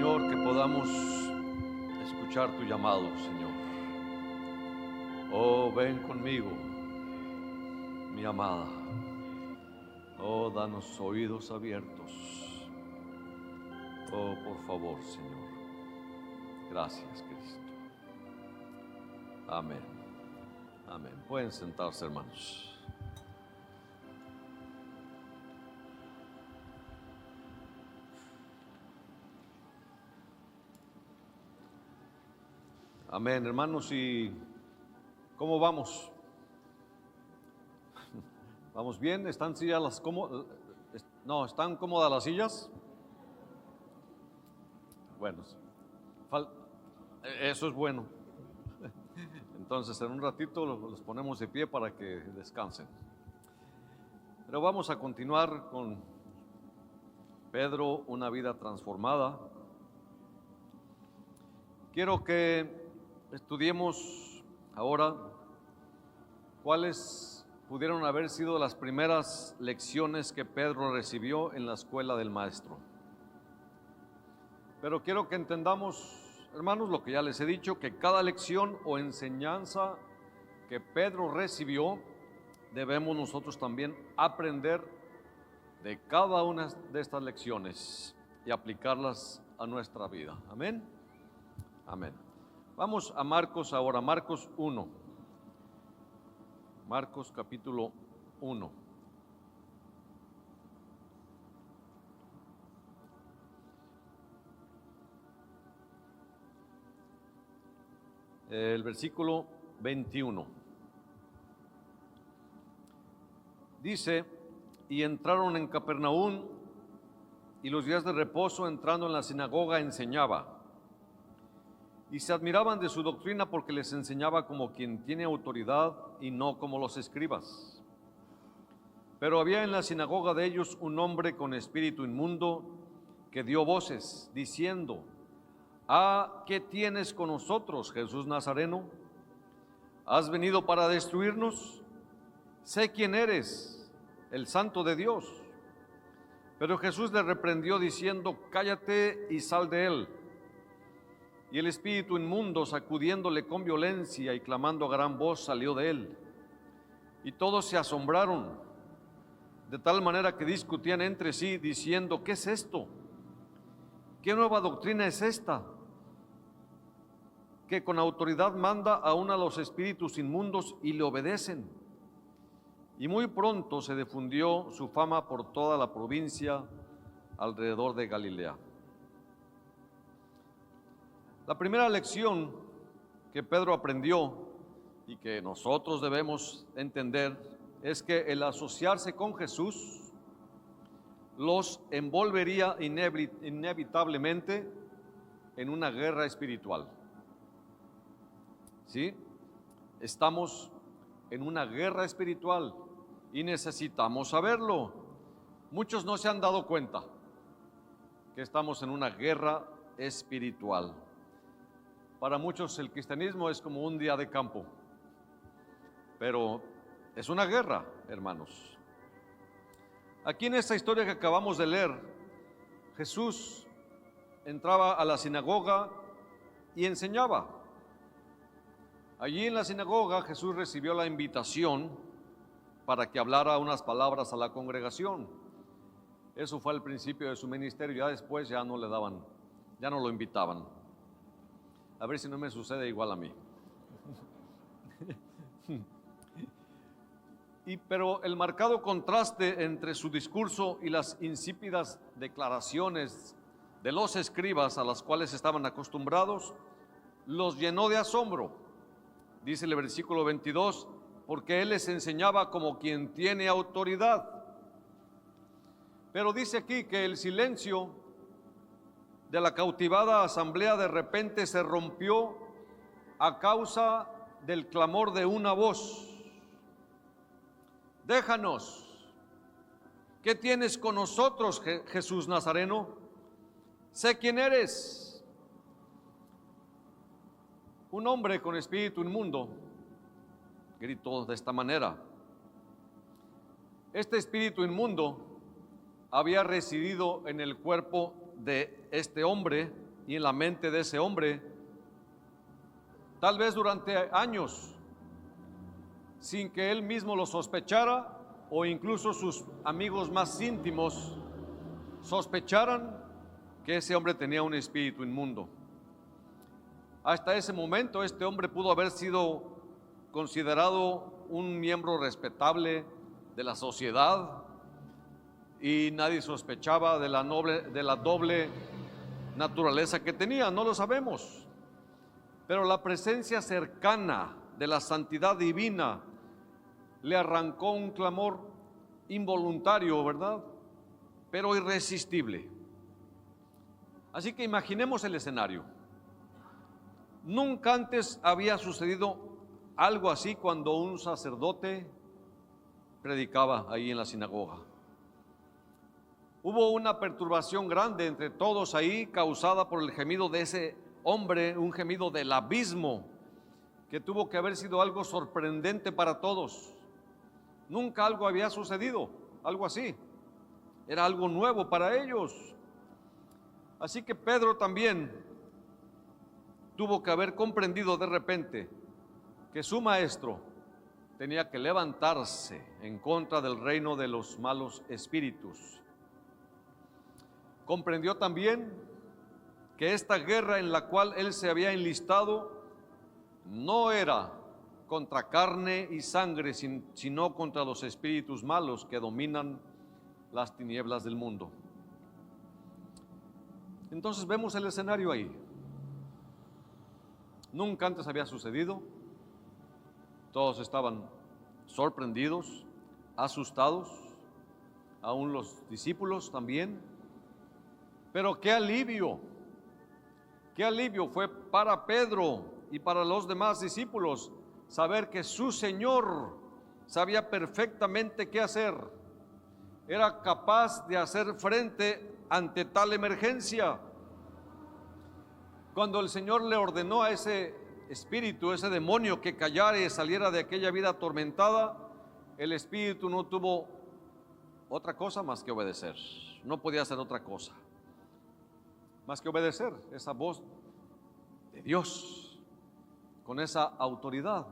Señor, que podamos escuchar tu llamado, Señor. Oh, ven conmigo, mi amada. Oh, danos oídos abiertos. Oh, por favor, Señor. Gracias, Cristo. Amén. Amén. Pueden sentarse, hermanos. Amén, hermanos. ¿Y cómo vamos? ¿Vamos bien? ¿Están sillas las cómodas? No, ¿están cómodas las sillas? Bueno, eso es bueno. Entonces, en un ratito los ponemos de pie para que descansen. Pero vamos a continuar con Pedro, una vida transformada. Quiero que estudiemos ahora cuáles pudieron haber sido las primeras lecciones que Pedro recibió en la escuela del maestro. Pero quiero que entendamos, hermanos, lo que ya les he dicho, que cada lección o enseñanza que Pedro recibió, debemos nosotros también aprender de cada una de estas lecciones y aplicarlas a nuestra vida. Amén. Amén. Vamos a Marcos ahora, Marcos 1. Marcos capítulo 1. El versículo 21. Dice, y entraron en Capernaum, y los días de reposo, entrando en la sinagoga, enseñaba. Y se admiraban de su doctrina porque les enseñaba como quien tiene autoridad y no como los escribas. Pero había en la sinagoga de ellos un hombre con espíritu inmundo que dio voces diciendo, ¿qué tienes con nosotros, Jesús Nazareno? ¿Has venido para destruirnos? Sé quién eres, el Santo de Dios. Pero Jesús le reprendió diciendo, cállate y sal de él. Y el espíritu inmundo, sacudiéndole con violencia y clamando a gran voz, salió de él. Y todos se asombraron, de tal manera que discutían entre sí, diciendo, ¿qué es esto? ¿Qué nueva doctrina es esta? Que con autoridad manda aún a los espíritus inmundos y le obedecen. Y muy pronto se difundió su fama por toda la provincia alrededor de Galilea. La primera lección que Pedro aprendió y que nosotros debemos entender es que el asociarse con Jesús los envolvería inevitablemente en una guerra espiritual. ¿Sí? Estamos en una guerra espiritual y necesitamos saberlo. Muchos no se han dado cuenta que estamos en una guerra espiritual. Para muchos el cristianismo es como un día de campo, pero es una guerra, hermanos. Aquí en esta historia que acabamos de leer, Jesús entraba a la sinagoga y enseñaba. Allí en la sinagoga Jesús recibió la invitación para que hablara unas palabras a la congregación. Eso fue al principio de su ministerio, ya después ya no lo invitaban. A ver si no me sucede igual a mí. Pero el marcado contraste entre su discurso y las insípidas declaraciones de los escribas a las cuales estaban acostumbrados, los llenó de asombro. Dice el versículo 22, porque él les enseñaba como quien tiene autoridad. Pero dice aquí que el silencio de la cautivada asamblea de repente se rompió a causa del clamor de una voz. Déjanos. ¿Qué tienes con nosotros, Jesús Nazareno? Sé quién eres. Un hombre con espíritu inmundo gritó de esta manera. Este espíritu inmundo había residido en el cuerpo de este hombre y en la mente de ese hombre, tal vez durante años, sin que él mismo lo sospechara o incluso sus amigos más íntimos sospecharan que ese hombre tenía un espíritu inmundo. Hasta ese momento este hombre pudo haber sido considerado un miembro respetable de la sociedad y nadie sospechaba de la doble naturaleza que tenía, no lo sabemos. Pero la presencia cercana de la santidad divina le arrancó un clamor involuntario, ¿verdad? Pero irresistible. Así que imaginemos el escenario. Nunca antes había sucedido algo así cuando un sacerdote predicaba ahí en la sinagoga. Hubo una perturbación grande entre todos ahí, causada por el gemido de ese hombre, un gemido del abismo, que tuvo que haber sido algo sorprendente para todos. Nunca algo había sucedido, algo así. Era algo nuevo para ellos. Así que Pedro también tuvo que haber comprendido de repente que su maestro tenía que levantarse en contra del reino de los malos espíritus. Comprendió también que esta guerra en la cual él se había enlistado no era contra carne y sangre, sino contra los espíritus malos que dominan las tinieblas del mundo. Entonces vemos el escenario ahí. Nunca antes había sucedido. Todos estaban sorprendidos, asustados, aún los discípulos también. Pero qué alivio fue para Pedro y para los demás discípulos saber que su Señor sabía perfectamente qué hacer. Era capaz de hacer frente ante tal emergencia. Cuando el Señor le ordenó a ese espíritu, ese demonio, que callara y saliera de aquella vida atormentada, el espíritu no tuvo otra cosa más que obedecer. No podía hacer otra cosa más que obedecer esa voz de Dios con esa autoridad,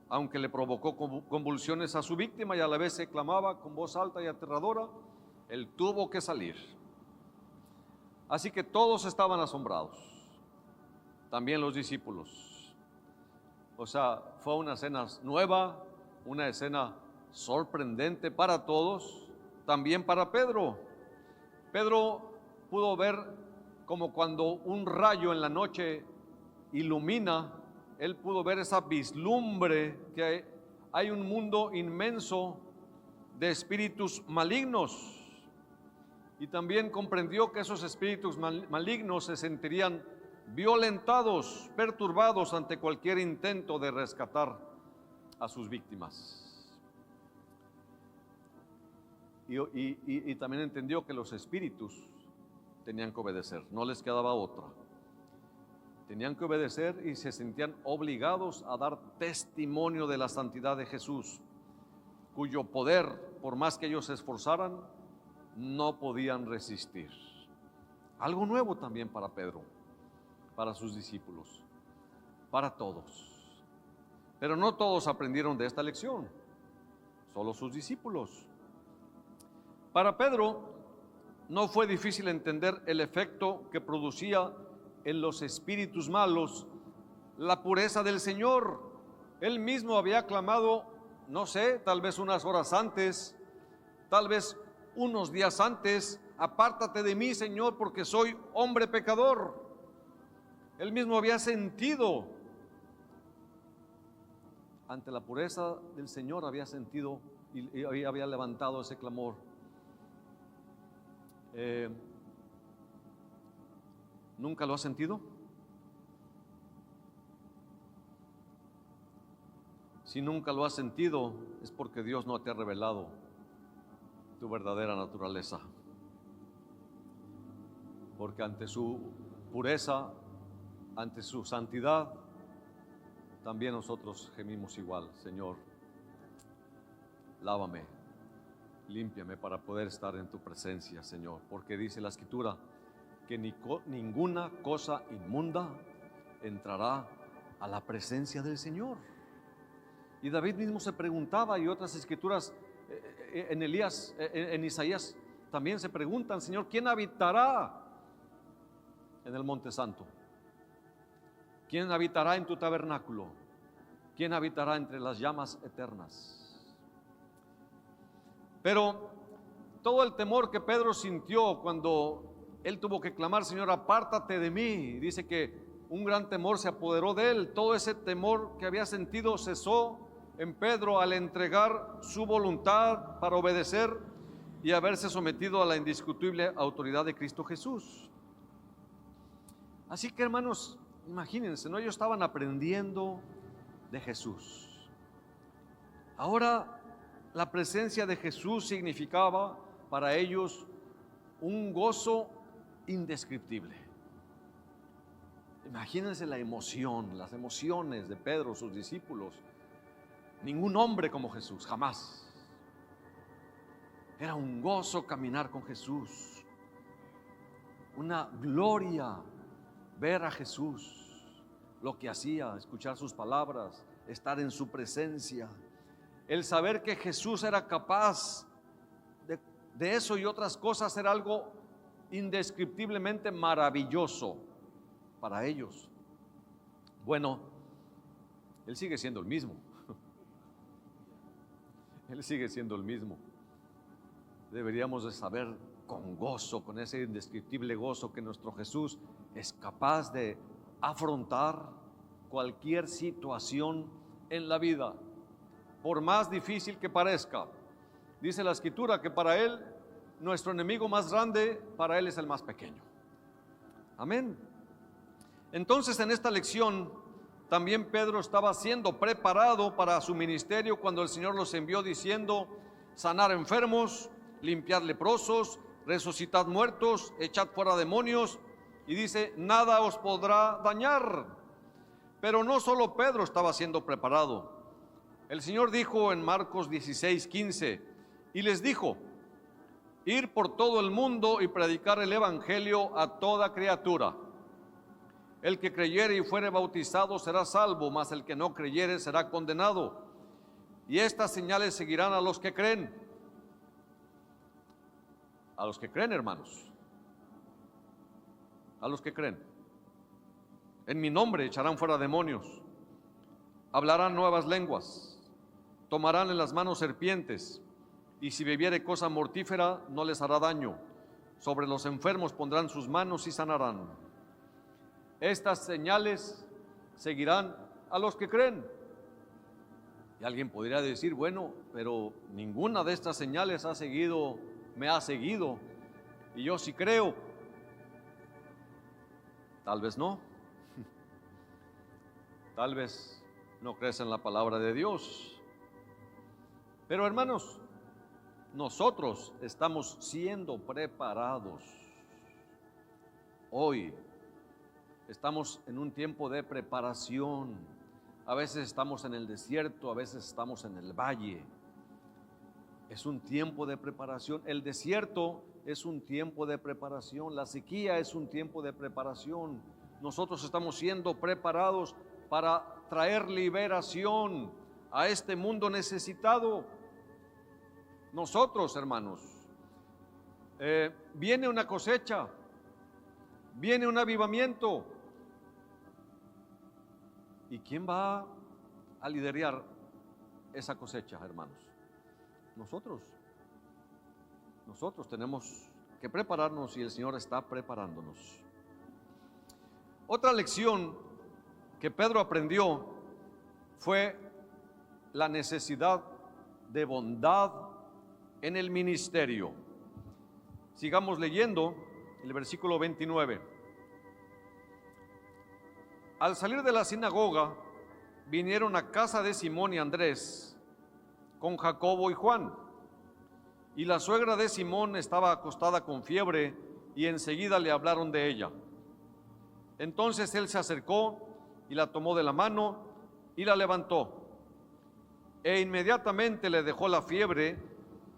aunque le provocó convulsiones a su víctima y a la vez se clamaba con voz alta y aterradora, él tuvo que salir. Así que todos estaban asombrados, también los discípulos. O sea, fue una escena nueva, una escena sorprendente para todos, también para Pedro. Pedro pudo ver como cuando un rayo en la noche ilumina, él pudo ver esa vislumbre que hay un mundo inmenso de espíritus malignos. Y también comprendió que esos espíritus malignos se sentirían violentados, perturbados ante cualquier intento de rescatar a sus víctimas. Y también entendió que los espíritus tenían que obedecer, no les quedaba otra. Tenían que obedecer y se sentían obligados a dar testimonio de la santidad de Jesús, cuyo poder, por más que ellos se esforzaran, no podían resistir. Algo nuevo también para Pedro, para sus discípulos, para todos. Pero no todos aprendieron de esta lección, solo sus discípulos. Para Pedro no fue difícil entender el efecto que producía en los espíritus malos la pureza del Señor. Él mismo había clamado, no sé, tal vez unas horas antes, tal vez unos días antes: apártate de mí, Señor, porque soy hombre pecador. Él mismo había sentido, ante la pureza del Señor, había sentido y había levantado ese clamor. ¿Nunca lo has sentido? Si nunca lo has sentido, es porque Dios no te ha revelado tu verdadera naturaleza. Porque ante su pureza, ante su santidad, también nosotros gemimos igual: Señor, lávame, límpiame para poder estar en tu presencia, Señor. Porque dice la Escritura que ninguna cosa inmunda entrará a la presencia del Señor. Y David mismo se preguntaba, y otras escrituras en Isaías también se preguntan, Señor, ¿quién habitará en el monte santo? ¿Quién habitará en tu tabernáculo? ¿Quién habitará entre las llamas eternas? Pero todo el temor que Pedro sintió cuando él tuvo que clamar, Señor, apártate de mí, dice que un gran temor se apoderó de él. Todo ese temor que había sentido cesó en Pedro al entregar su voluntad para obedecer y haberse sometido a la indiscutible autoridad de Cristo Jesús. Así que, hermanos, imagínense, ¿no? Ellos estaban aprendiendo de Jesús. Ahora, la presencia de Jesús significaba para ellos un gozo indescriptible. Imagínense la emoción, las emociones de Pedro, sus discípulos. Ningún hombre como Jesús, jamás. Era un gozo caminar con Jesús, una gloria ver a Jesús, lo que hacía, escuchar sus palabras, estar en su presencia. El saber que Jesús era capaz de eso y otras cosas era algo indescriptiblemente maravilloso para ellos. Bueno, Él sigue siendo el mismo. Él sigue siendo el mismo. Deberíamos de saber con gozo, con ese indescriptible gozo, que nuestro Jesús es capaz de afrontar cualquier situación en la vida, por más difícil que parezca. Dice la Escritura que para Él, nuestro enemigo más grande, para Él es el más pequeño. Amén. Entonces, en esta lección, también Pedro estaba siendo preparado para su ministerio cuando el Señor los envió diciendo: sanar enfermos, limpiar leprosos, resucitad muertos, echad fuera demonios, y dice, nada os podrá dañar. Pero no solo Pedro estaba siendo preparado. El Señor dijo en Marcos 16:15, y les dijo: ir por todo el mundo y predicar el evangelio a toda criatura. El que creyere y fuere bautizado será salvo, mas el que no creyere será condenado. Y estas señales seguirán a los que creen. A los que creen, hermanos. A los que creen. En mi nombre echarán fuera demonios. Hablarán nuevas lenguas. Tomarán en las manos serpientes. Y si bebiere cosa mortífera, no les hará daño. Sobre los enfermos pondrán sus manos y sanarán. Estas señales seguirán a los que creen. Y alguien podría decir, bueno, pero ninguna de estas señales me ha seguido, y yo sí creo. Tal vez no. Tal vez no crees en la palabra de Dios. Pero, hermanos, nosotros estamos siendo preparados. Hoy estamos en un tiempo de preparación. A veces estamos en el desierto, a veces estamos en el valle. Es un tiempo de preparación. El desierto es un tiempo de preparación. La sequía es un tiempo de preparación. Nosotros estamos siendo preparados para traer liberación a este mundo necesitado. Nosotros, hermanos, viene una cosecha, viene un avivamiento. ¿Y quién va a liderar esa cosecha, hermanos? Nosotros tenemos que prepararnos y el Señor está preparándonos. Otra lección que Pedro aprendió fue la necesidad de bondad en el ministerio. Sigamos leyendo el versículo 29. Al salir de la sinagoga, vinieron a casa de Simón y Andrés, con Jacobo y Juan. Y la suegra de Simón estaba acostada con fiebre, y enseguida le hablaron de ella. Entonces él se acercó y la tomó de la mano y la levantó. E inmediatamente le dejó la fiebre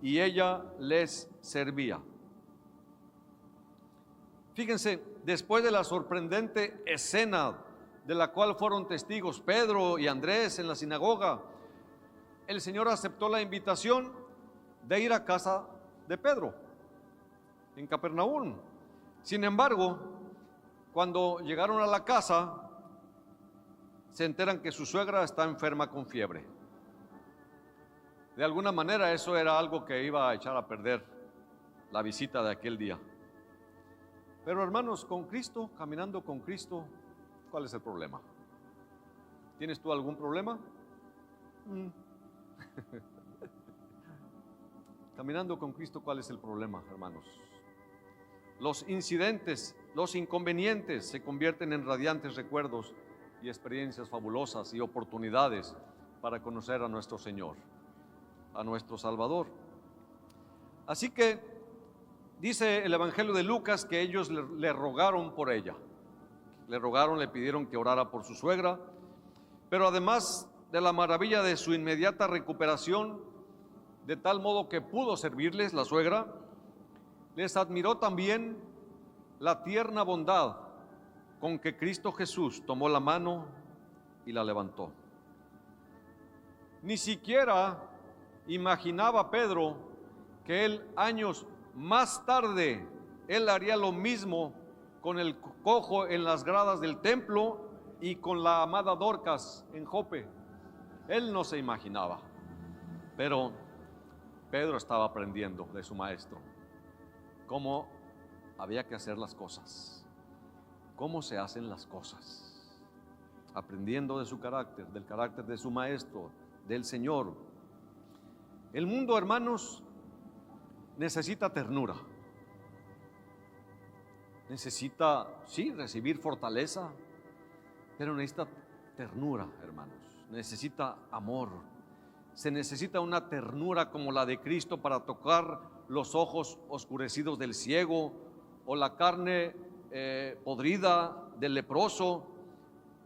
y ella les servía. Fíjense, después de la sorprendente escena de la cual fueron testigos Pedro y Andrés en la sinagoga, el Señor aceptó la invitación de ir a casa de Pedro, en Capernaum. Sin embargo, cuando llegaron a la casa, se enteran que su suegra está enferma con fiebre. De alguna manera eso era algo que iba a echar a perder la visita de aquel día. Pero hermanos, con Cristo, caminando con Cristo, ¿cuál es el problema? ¿Tienes tú algún problema? Caminando con Cristo, ¿cuál es el problema, hermanos? Los incidentes, los inconvenientes se convierten en radiantes recuerdos y experiencias fabulosas y oportunidades para conocer a nuestro Señor, a nuestro Salvador. Así que dice el Evangelio de Lucas que ellos le rogaron por ella. Le rogaron, le pidieron que orara por su suegra, pero además de la maravilla de su inmediata recuperación, de tal modo que pudo servirles la suegra, les admiró también la tierna bondad con que Cristo Jesús tomó la mano y la levantó. Ni siquiera imaginaba Pedro que él años más tarde, él haría lo mismo con el cojo en las gradas del templo y con la amada Dorcas en Jope. Él no se imaginaba, pero Pedro estaba aprendiendo de su maestro cómo había que hacer las cosas, cómo se hacen las cosas, aprendiendo de su carácter, del carácter de su maestro, del Señor. El mundo, hermanos, necesita ternura, necesita, sí, recibir fortaleza, pero necesita ternura, hermanos, necesita amor. Se necesita una ternura como la de Cristo para tocar los ojos oscurecidos del ciego, o la carne podrida del leproso,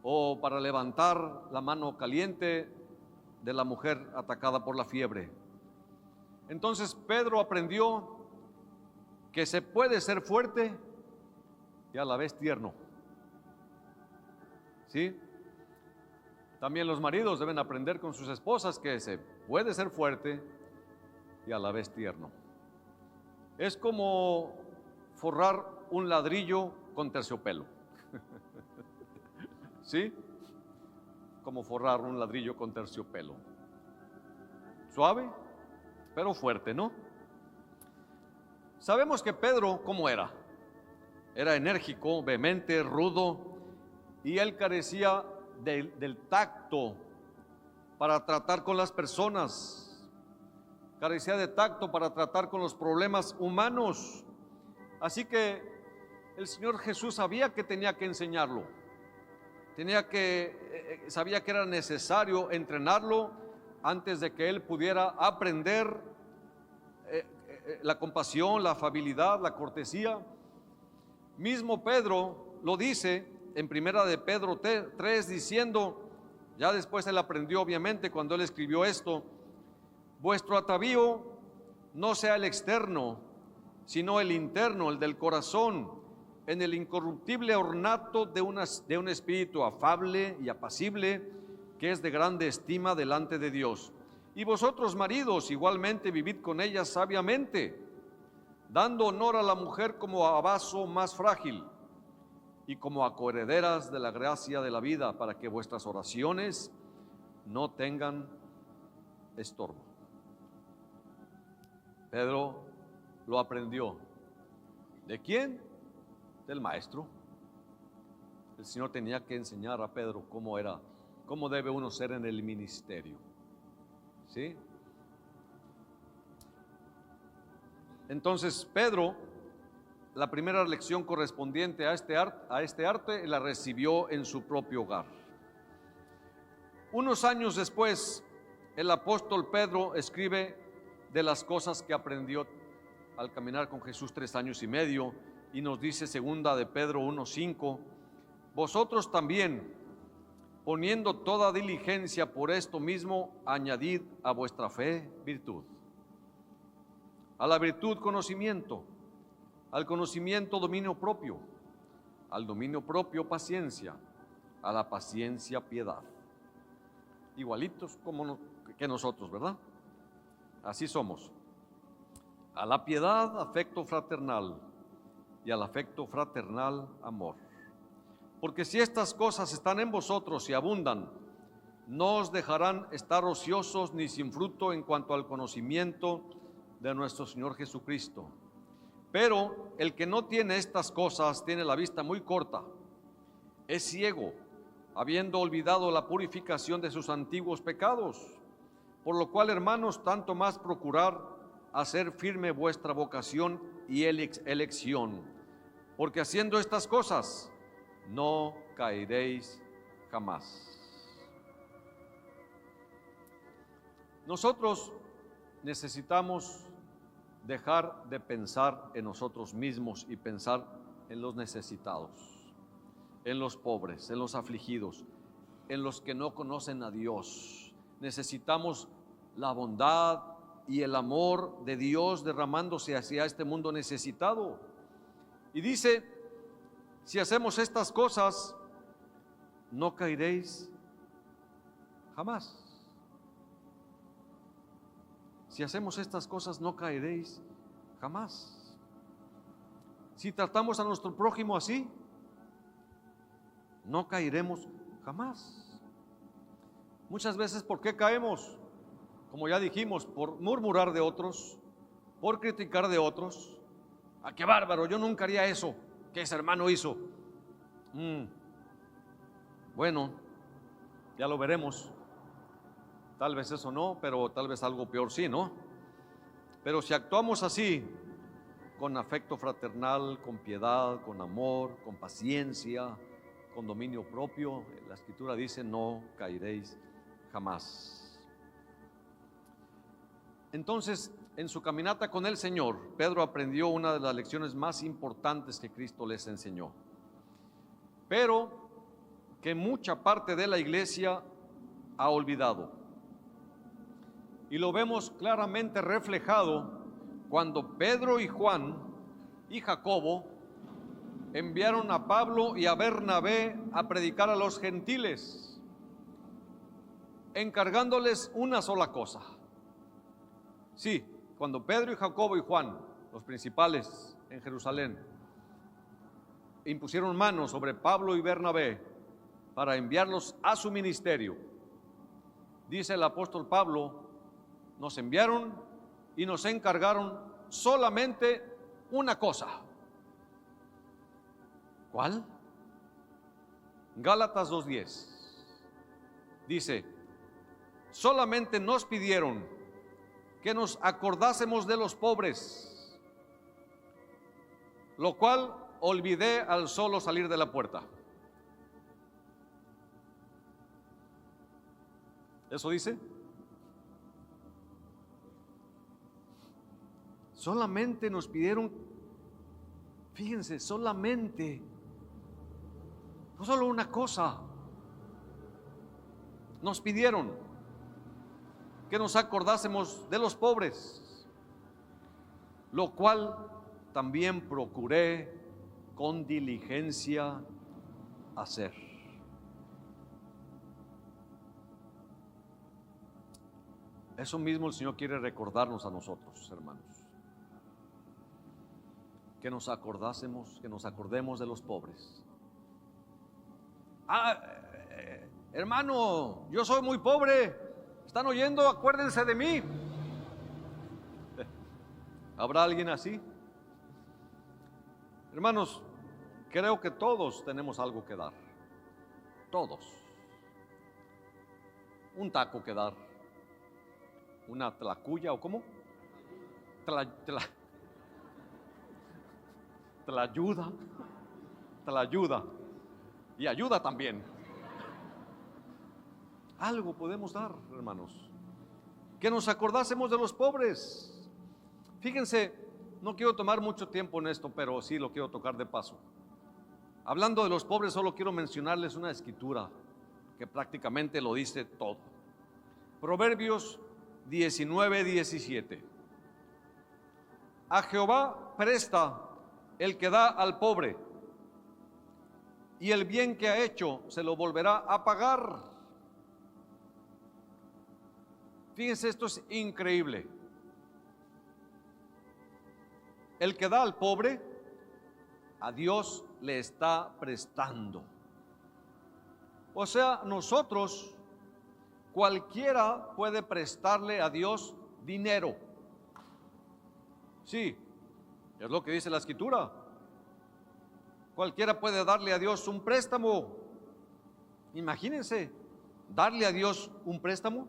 o para levantar la mano caliente de la mujer atacada por la fiebre. Entonces Pedro aprendió que se puede ser fuerte y a la vez tierno. ¿Sí? También los maridos deben aprender con sus esposas que se puede ser fuerte y a la vez tierno. Es como forrar un ladrillo con terciopelo. ¿Sí? Como forrar un ladrillo con terciopelo. Suave, pero fuerte, ¿no? Sabemos que Pedro, ¿cómo era? Era enérgico, vehemente, rudo, y él carecía del tacto para tratar con las personas, carecía de tacto para tratar con los problemas humanos. Así que el Señor Jesús sabía que tenía que enseñarlo, sabía que era necesario entrenarlo antes de que él pudiera aprender la compasión, la afabilidad, la cortesía. Mismo Pedro lo dice en primera de Pedro 3, diciendo, ya después él aprendió obviamente cuando él escribió esto: vuestro atavío no sea el externo, sino el interno, el del corazón, en el incorruptible ornato de un espíritu afable y apacible, que es de grande estima delante de Dios. Y vosotros, maridos, igualmente vivid con ellas sabiamente, dando honor a la mujer como a vaso más frágil y como a coherederas de la gracia de la vida, para que vuestras oraciones no tengan estorbo. Pedro lo aprendió. ¿De quién? Del maestro. El Señor tenía que enseñar a Pedro cómo debe uno ser en el ministerio. ¿Sí? Entonces Pedro, la primera lección correspondiente a este arte la recibió en su propio hogar. Unos años después, el apóstol Pedro escribe de las cosas que aprendió al caminar con Jesús 3 años y medio, y nos dice segunda de Pedro 1:5: vosotros también, poniendo toda diligencia por esto mismo, añadid a vuestra fe virtud, a la virtud conocimiento, al conocimiento dominio propio, al dominio propio paciencia, a la paciencia piedad. Igualitos que nosotros, ¿verdad? Así somos. A la piedad, afecto fraternal, y al afecto fraternal, amor. Porque si estas cosas están en vosotros y abundan, no os dejarán estar ociosos ni sin fruto en cuanto al conocimiento de nuestro Señor Jesucristo. Pero el que no tiene estas cosas tiene la vista muy corta, es ciego, habiendo olvidado la purificación de sus antiguos pecados. Por lo cual, hermanos, tanto más procurar hacer firme vuestra vocación y elección, porque haciendo estas cosas no caeréis jamás. Nosotros necesitamos dejar de pensar en nosotros mismos y pensar en los necesitados, en los pobres, en los afligidos, en los que no conocen a Dios. Necesitamos la bondad y el amor de Dios derramándose hacia este mundo necesitado. Y dice, si hacemos estas cosas, no caeréis jamás. Si hacemos estas cosas, no caeréis jamás. Si tratamos a nuestro prójimo así, no caeremos jamás. Muchas veces, ¿por qué caemos? Como ya dijimos, por murmurar de otros, por criticar de otros. ¡Ah, qué bárbaro! Yo nunca haría eso que ese hermano hizo. Bueno, ya lo veremos. Tal vez eso no, pero tal vez algo peor sí, ¿no? Pero si actuamos así, con afecto fraternal, con piedad, con amor, con paciencia, con dominio propio, la Escritura dice, no caeréis jamás. Entonces, en su caminata con el Señor, Pedro aprendió una de las lecciones más importantes que Cristo les enseñó, pero que mucha parte de la iglesia ha olvidado. Y lo vemos claramente reflejado cuando Pedro y Juan y Jacobo enviaron a Pablo y a Bernabé a predicar a los gentiles, encargándoles una sola cosa. Sí, cuando Pedro y Jacobo y Juan, los principales en Jerusalén, impusieron manos sobre Pablo y Bernabé para enviarlos a su ministerio, dice el apóstol Pablo, nos enviaron y nos encargaron solamente una cosa. ¿Cuál? Gálatas 2:10 dice, solamente nos pidieron que nos acordásemos de los pobres, lo cual olvidé al solo salir de la puerta. ¿Eso dice? Solamente nos pidieron, fíjense, solamente, no solo una cosa, nos pidieron que nos acordásemos de los pobres, lo cual también procuré con diligencia hacer. Eso mismo el Señor quiere recordarnos a nosotros, hermanos. Que nos acordásemos, que nos acordemos de los pobres. Hermano, yo soy muy pobre. ¿Están oyendo? Acuérdense de mí. ¿Habrá alguien así? Hermanos, creo que todos tenemos algo que dar. Todos. Un taco que dar. Una tlacuya, ¿o cómo? Tlayuda y ayuda también. Algo podemos dar, hermanos. Que nos acordásemos de los pobres. Fíjense, no quiero tomar mucho tiempo en esto, pero sí lo quiero tocar de paso. Hablando de los pobres, solo quiero mencionarles una escritura que prácticamente lo dice todo. Proverbios 19:17. A Jehová presta el que da al pobre, y el bien que ha hecho se lo volverá a pagar. Fíjense, esto es increíble. El que da al pobre, a Dios le está prestando. O sea, nosotros, cualquiera puede prestarle a Dios dinero. Sí, es lo que dice la Escritura. Cualquiera puede darle a Dios un préstamo. Imagínense, darle a Dios un préstamo.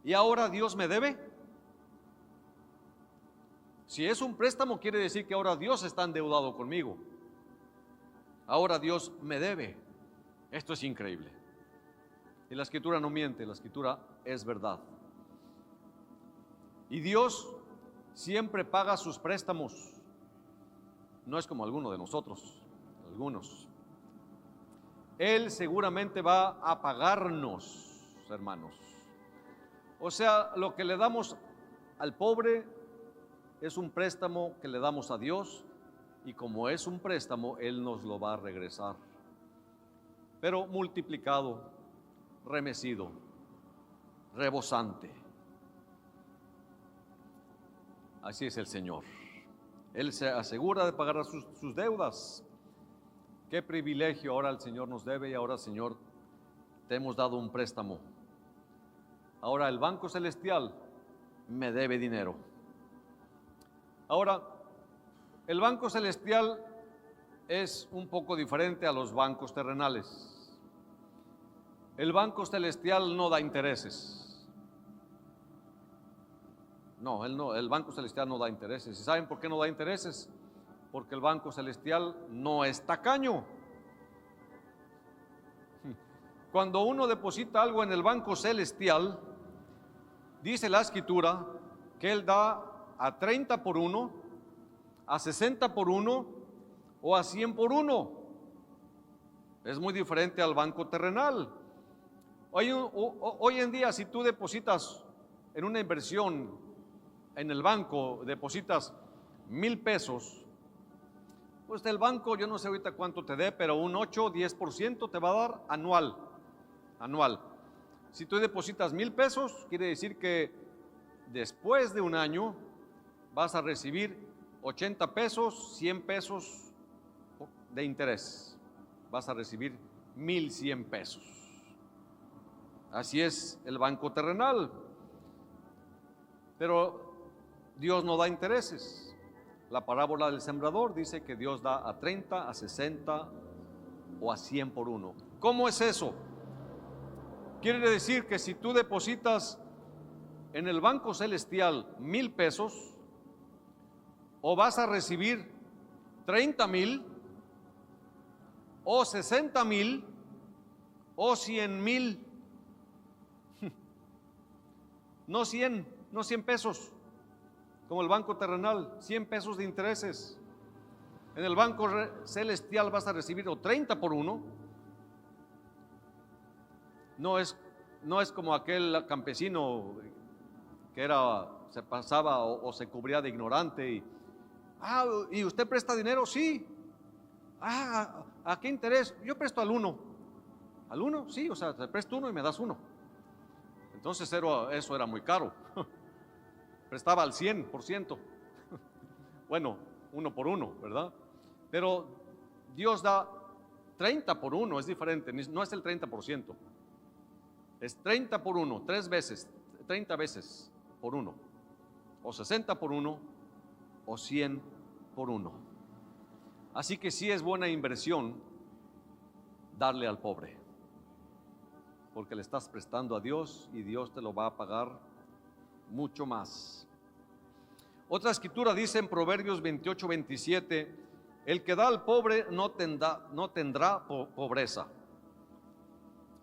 ¿Y ahora Dios me debe? Si es un préstamo, quiere decir que ahora Dios está endeudado conmigo. Ahora Dios me debe. Esto es increíble. Y la Escritura no miente, la Escritura es verdad. Y Dios siempre paga sus préstamos. No es como alguno de nosotros, algunos. Él seguramente va a pagarnos, hermanos. O sea, lo que le damos al pobre es un préstamo que le damos a Dios, y como es un préstamo, Él nos lo va a regresar, pero multiplicado, remecido, rebosante. Así es el Señor. Él se asegura de pagar sus deudas. Qué privilegio, ahora el Señor nos debe, y ahora, Señor, te hemos dado un préstamo. Ahora el Banco Celestial me debe dinero. Ahora, el Banco Celestial es un poco diferente a los bancos terrenales. El Banco Celestial no da intereses. No, el Banco Celestial no da intereses. ¿Y saben por qué no da intereses? Porque el Banco Celestial no es tacaño. Cuando uno deposita algo en el Banco Celestial, dice la Escritura que Él da a 30 por 1, a 60 por 1 o a 100 por 1. Es muy diferente al banco terrenal. Hoy en día, si tú depositas en una inversión en el banco, depositas 1,000 pesos, pues el banco, yo no sé ahorita cuánto te dé, pero un 8 o 10% te va a dar anual. Si tú depositas 1,000 pesos, quiere decir que después de un año vas a recibir 80 pesos, 100 pesos de interés. Vas a recibir 1,100 pesos. Así es el banco terrenal. Pero Dios no da intereses. La parábola del sembrador dice que Dios da a 30, a 60 o a 100 por 1. ¿Cómo es eso? Quiere decir que si tú depositas en el Banco Celestial 1,000 pesos, o vas a recibir 30,000, o 60,000, o 100,000. No 100 pesos, como el banco terrenal, 100 pesos de intereses. En el Banco Celestial vas a recibir o 30 por 1. No es como aquel campesino que se pasaba o se cubría de ignorante ¿y usted presta dinero? Sí. ¿A qué interés? Yo presto al 1. ¿Al 1? Sí, o sea, te presto 1 y me das 1. Entonces eso era muy caro. Prestaba al 100%. Bueno, 1 por 1, ¿verdad? Pero Dios da 30 por 1, es diferente, no es el 30%. Es 30 por 1, 3 veces, 30 veces por 1. O 60 por 1, o 100 por 1. Así que sí es buena inversión darle al pobre, porque le estás prestando a Dios y Dios te lo va a pagar mucho más. Otra escritura dice en Proverbios 28-27, el que da al pobre no tendrá pobreza,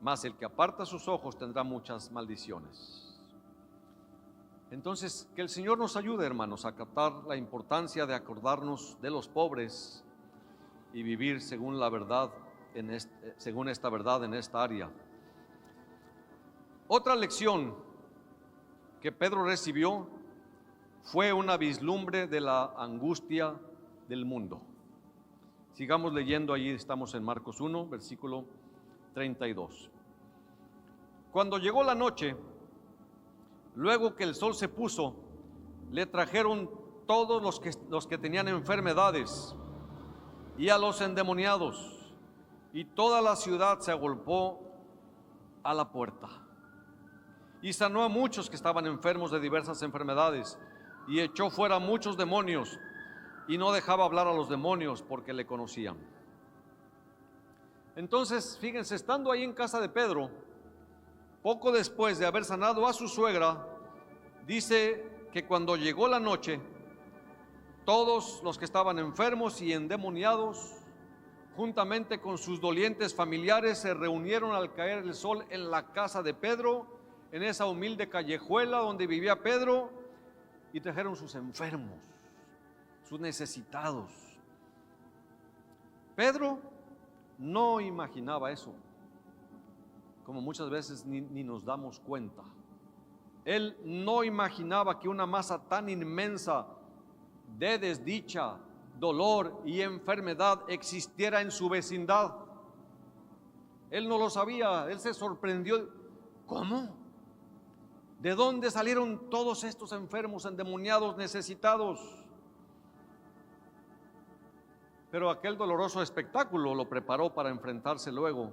mas el que aparta sus ojos tendrá muchas maldiciones. Entonces, que el Señor nos ayude, hermanos, a captar la importancia de acordarnos de los pobres y vivir según la verdad, según esta verdad en esta área. Otra lección que Pedro recibió fue una vislumbre de la angustia del mundo. Sigamos leyendo, allí estamos en Marcos 1, versículo 32. Cuando llegó la noche, luego que el sol se puso, le trajeron todos los que tenían enfermedades y a los endemoniados, y toda la ciudad se agolpó a la puerta. Y sanó a muchos que estaban enfermos de diversas enfermedades, y echó fuera muchos demonios, y no dejaba hablar a los demonios porque le conocían. Entonces, fíjense, estando ahí en casa de Pedro, poco después de haber sanado a su suegra, dice que cuando llegó la noche, todos los que estaban enfermos y endemoniados, juntamente con sus dolientes familiares, se reunieron al caer el sol en la casa de Pedro, en esa humilde callejuela donde vivía Pedro, y trajeron sus enfermos, sus necesitados. Pedro no imaginaba eso, como muchas veces ni nos damos cuenta. Él no imaginaba que una masa tan inmensa de desdicha, dolor y enfermedad existiera en su vecindad. Él no lo sabía, él se sorprendió. ¿Cómo? ¿De dónde salieron todos estos enfermos, endemoniados, necesitados? Pero aquel doloroso espectáculo lo preparó para enfrentarse luego,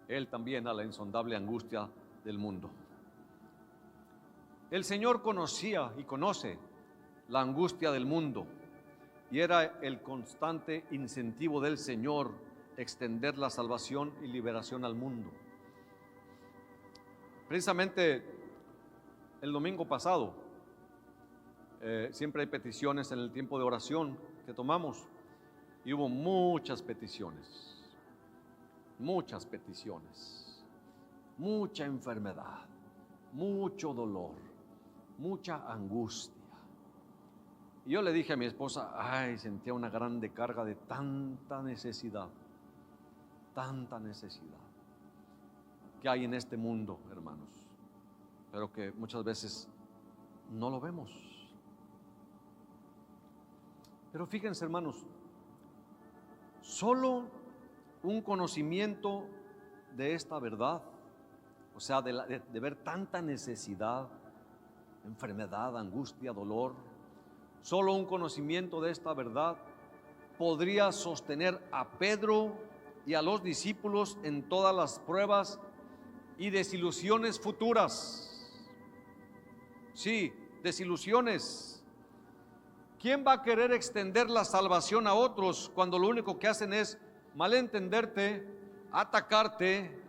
él también, a la insondable angustia del mundo. El Señor conocía y conoce la angustia del mundo, y era el constante incentivo del Señor extender la salvación y liberación al mundo. Precisamente el domingo pasado, siempre hay peticiones en el tiempo de oración que tomamos, y hubo muchas peticiones, mucha enfermedad, mucho dolor, mucha angustia. Y yo le dije a mi esposa, sentía una grande carga de tanta necesidad que hay en este mundo, hermanos, pero que muchas veces no lo vemos. Pero fíjense, hermanos, solo un conocimiento de esta verdad, o sea, de ver tanta necesidad, enfermedad, angustia, dolor, solo un conocimiento de esta verdad podría sostener a Pedro y a los discípulos en todas las pruebas y desilusiones futuras. Sí, desilusiones. ¿Quién va a querer extender la salvación a otros cuando lo único que hacen es malentenderte, atacarte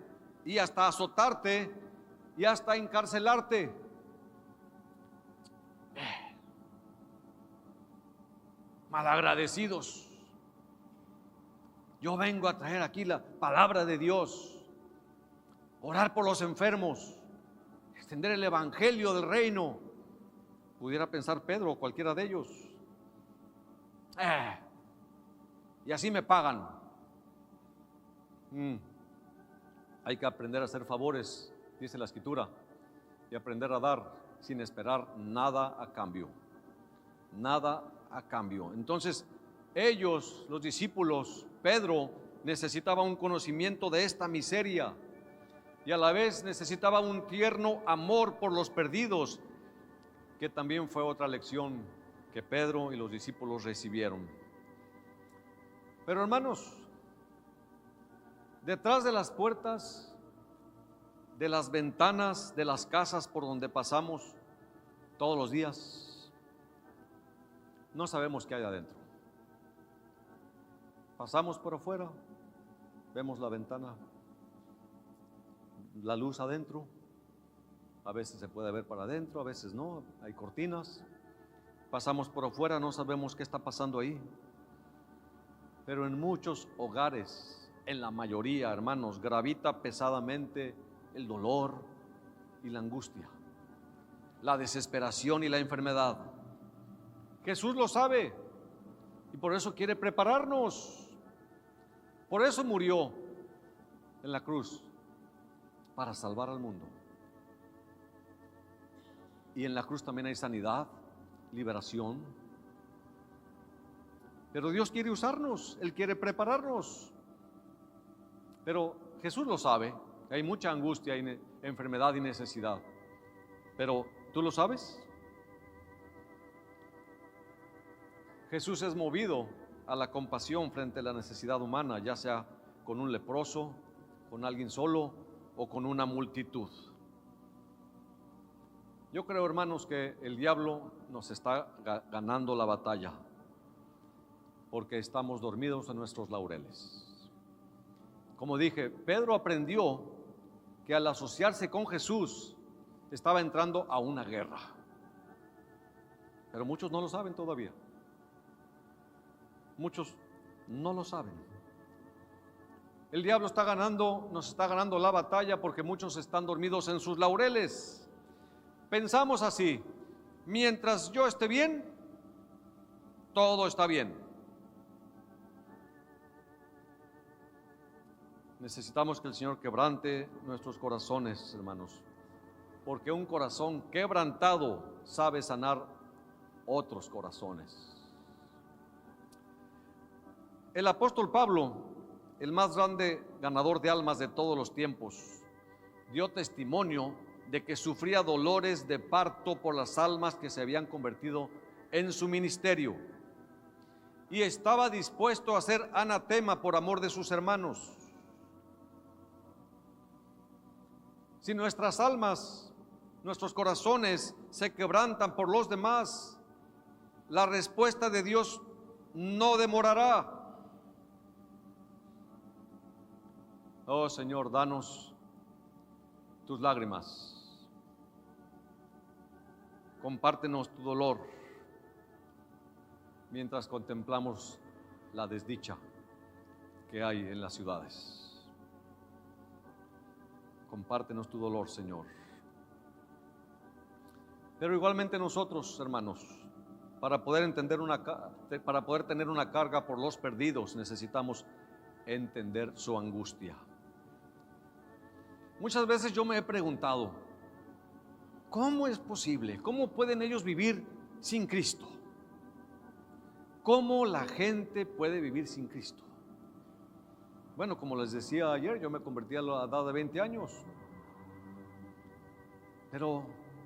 y hasta azotarte y hasta encarcelarte? Malagradecidos. Yo vengo a traer aquí la palabra de Dios, orar por los enfermos, extender el evangelio del reino. Pudiera pensar Pedro o cualquiera de ellos. Y así me pagan. Hay que aprender a hacer favores, dice la Escritura, y aprender a dar sin esperar nada a cambio. Nada a cambio. Entonces, ellos, los discípulos, Pedro, necesitaba un conocimiento de esta miseria y a la vez necesitaba un tierno amor por los perdidos, que también fue otra lección que Pedro y los discípulos recibieron. Pero hermanos, detrás de las puertas, de las ventanas, de las casas por donde pasamos todos los días, no sabemos qué hay adentro. Pasamos por afuera, vemos la ventana, la luz adentro, a veces se puede ver para adentro, a veces no, hay cortinas. Pasamos por afuera, no sabemos qué está pasando ahí. Pero en muchos hogares, en la mayoría, hermanos, gravita pesadamente el dolor y la angustia, la desesperación y la enfermedad. Jesús lo sabe y por eso quiere prepararnos. Por eso murió en la cruz, para salvar al mundo. Y en la cruz también hay sanidad, liberación. Pero Dios quiere usarnos, Él quiere prepararnos. Pero Jesús lo sabe, hay mucha angustia, enfermedad y necesidad. Pero ¿tú lo sabes? Jesús es movido a la compasión frente a la necesidad humana, ya sea con un leproso, con alguien solo o con una multitud. Yo creo, hermanos, que el diablo nos está ganando la batalla porque estamos dormidos en nuestros laureles. Como dije, Pedro aprendió que al asociarse con Jesús estaba entrando a una guerra, pero muchos no lo saben todavía. Muchos no lo saben. El diablo nos está ganando la batalla porque muchos están dormidos en sus laureles. Pensamos así: mientras yo esté bien, todo está bien. Necesitamos que el Señor quebrante nuestros corazones, hermanos, porque un corazón quebrantado sabe sanar otros corazones. El apóstol Pablo, el más grande ganador de almas de todos los tiempos, dio testimonio de que sufría dolores de parto por las almas que se habían convertido en su ministerio y estaba dispuesto a ser anatema por amor de sus hermanos. Si nuestras almas, nuestros corazones se quebrantan por los demás, la respuesta de Dios no demorará. Oh Señor, danos tus lágrimas, compártenos tu dolor mientras contemplamos la desdicha que hay en las ciudades. Compártenos tu dolor, Señor. Pero igualmente nosotros, hermanos, para poder tener una carga por los perdidos, necesitamos entender su angustia. Muchas veces yo me he preguntado, ¿cómo es posible? ¿Cómo pueden ellos vivir sin Cristo? ¿Cómo la gente puede vivir sin Cristo? Bueno, como les decía ayer, yo me convertí a la edad de 20 años. Pero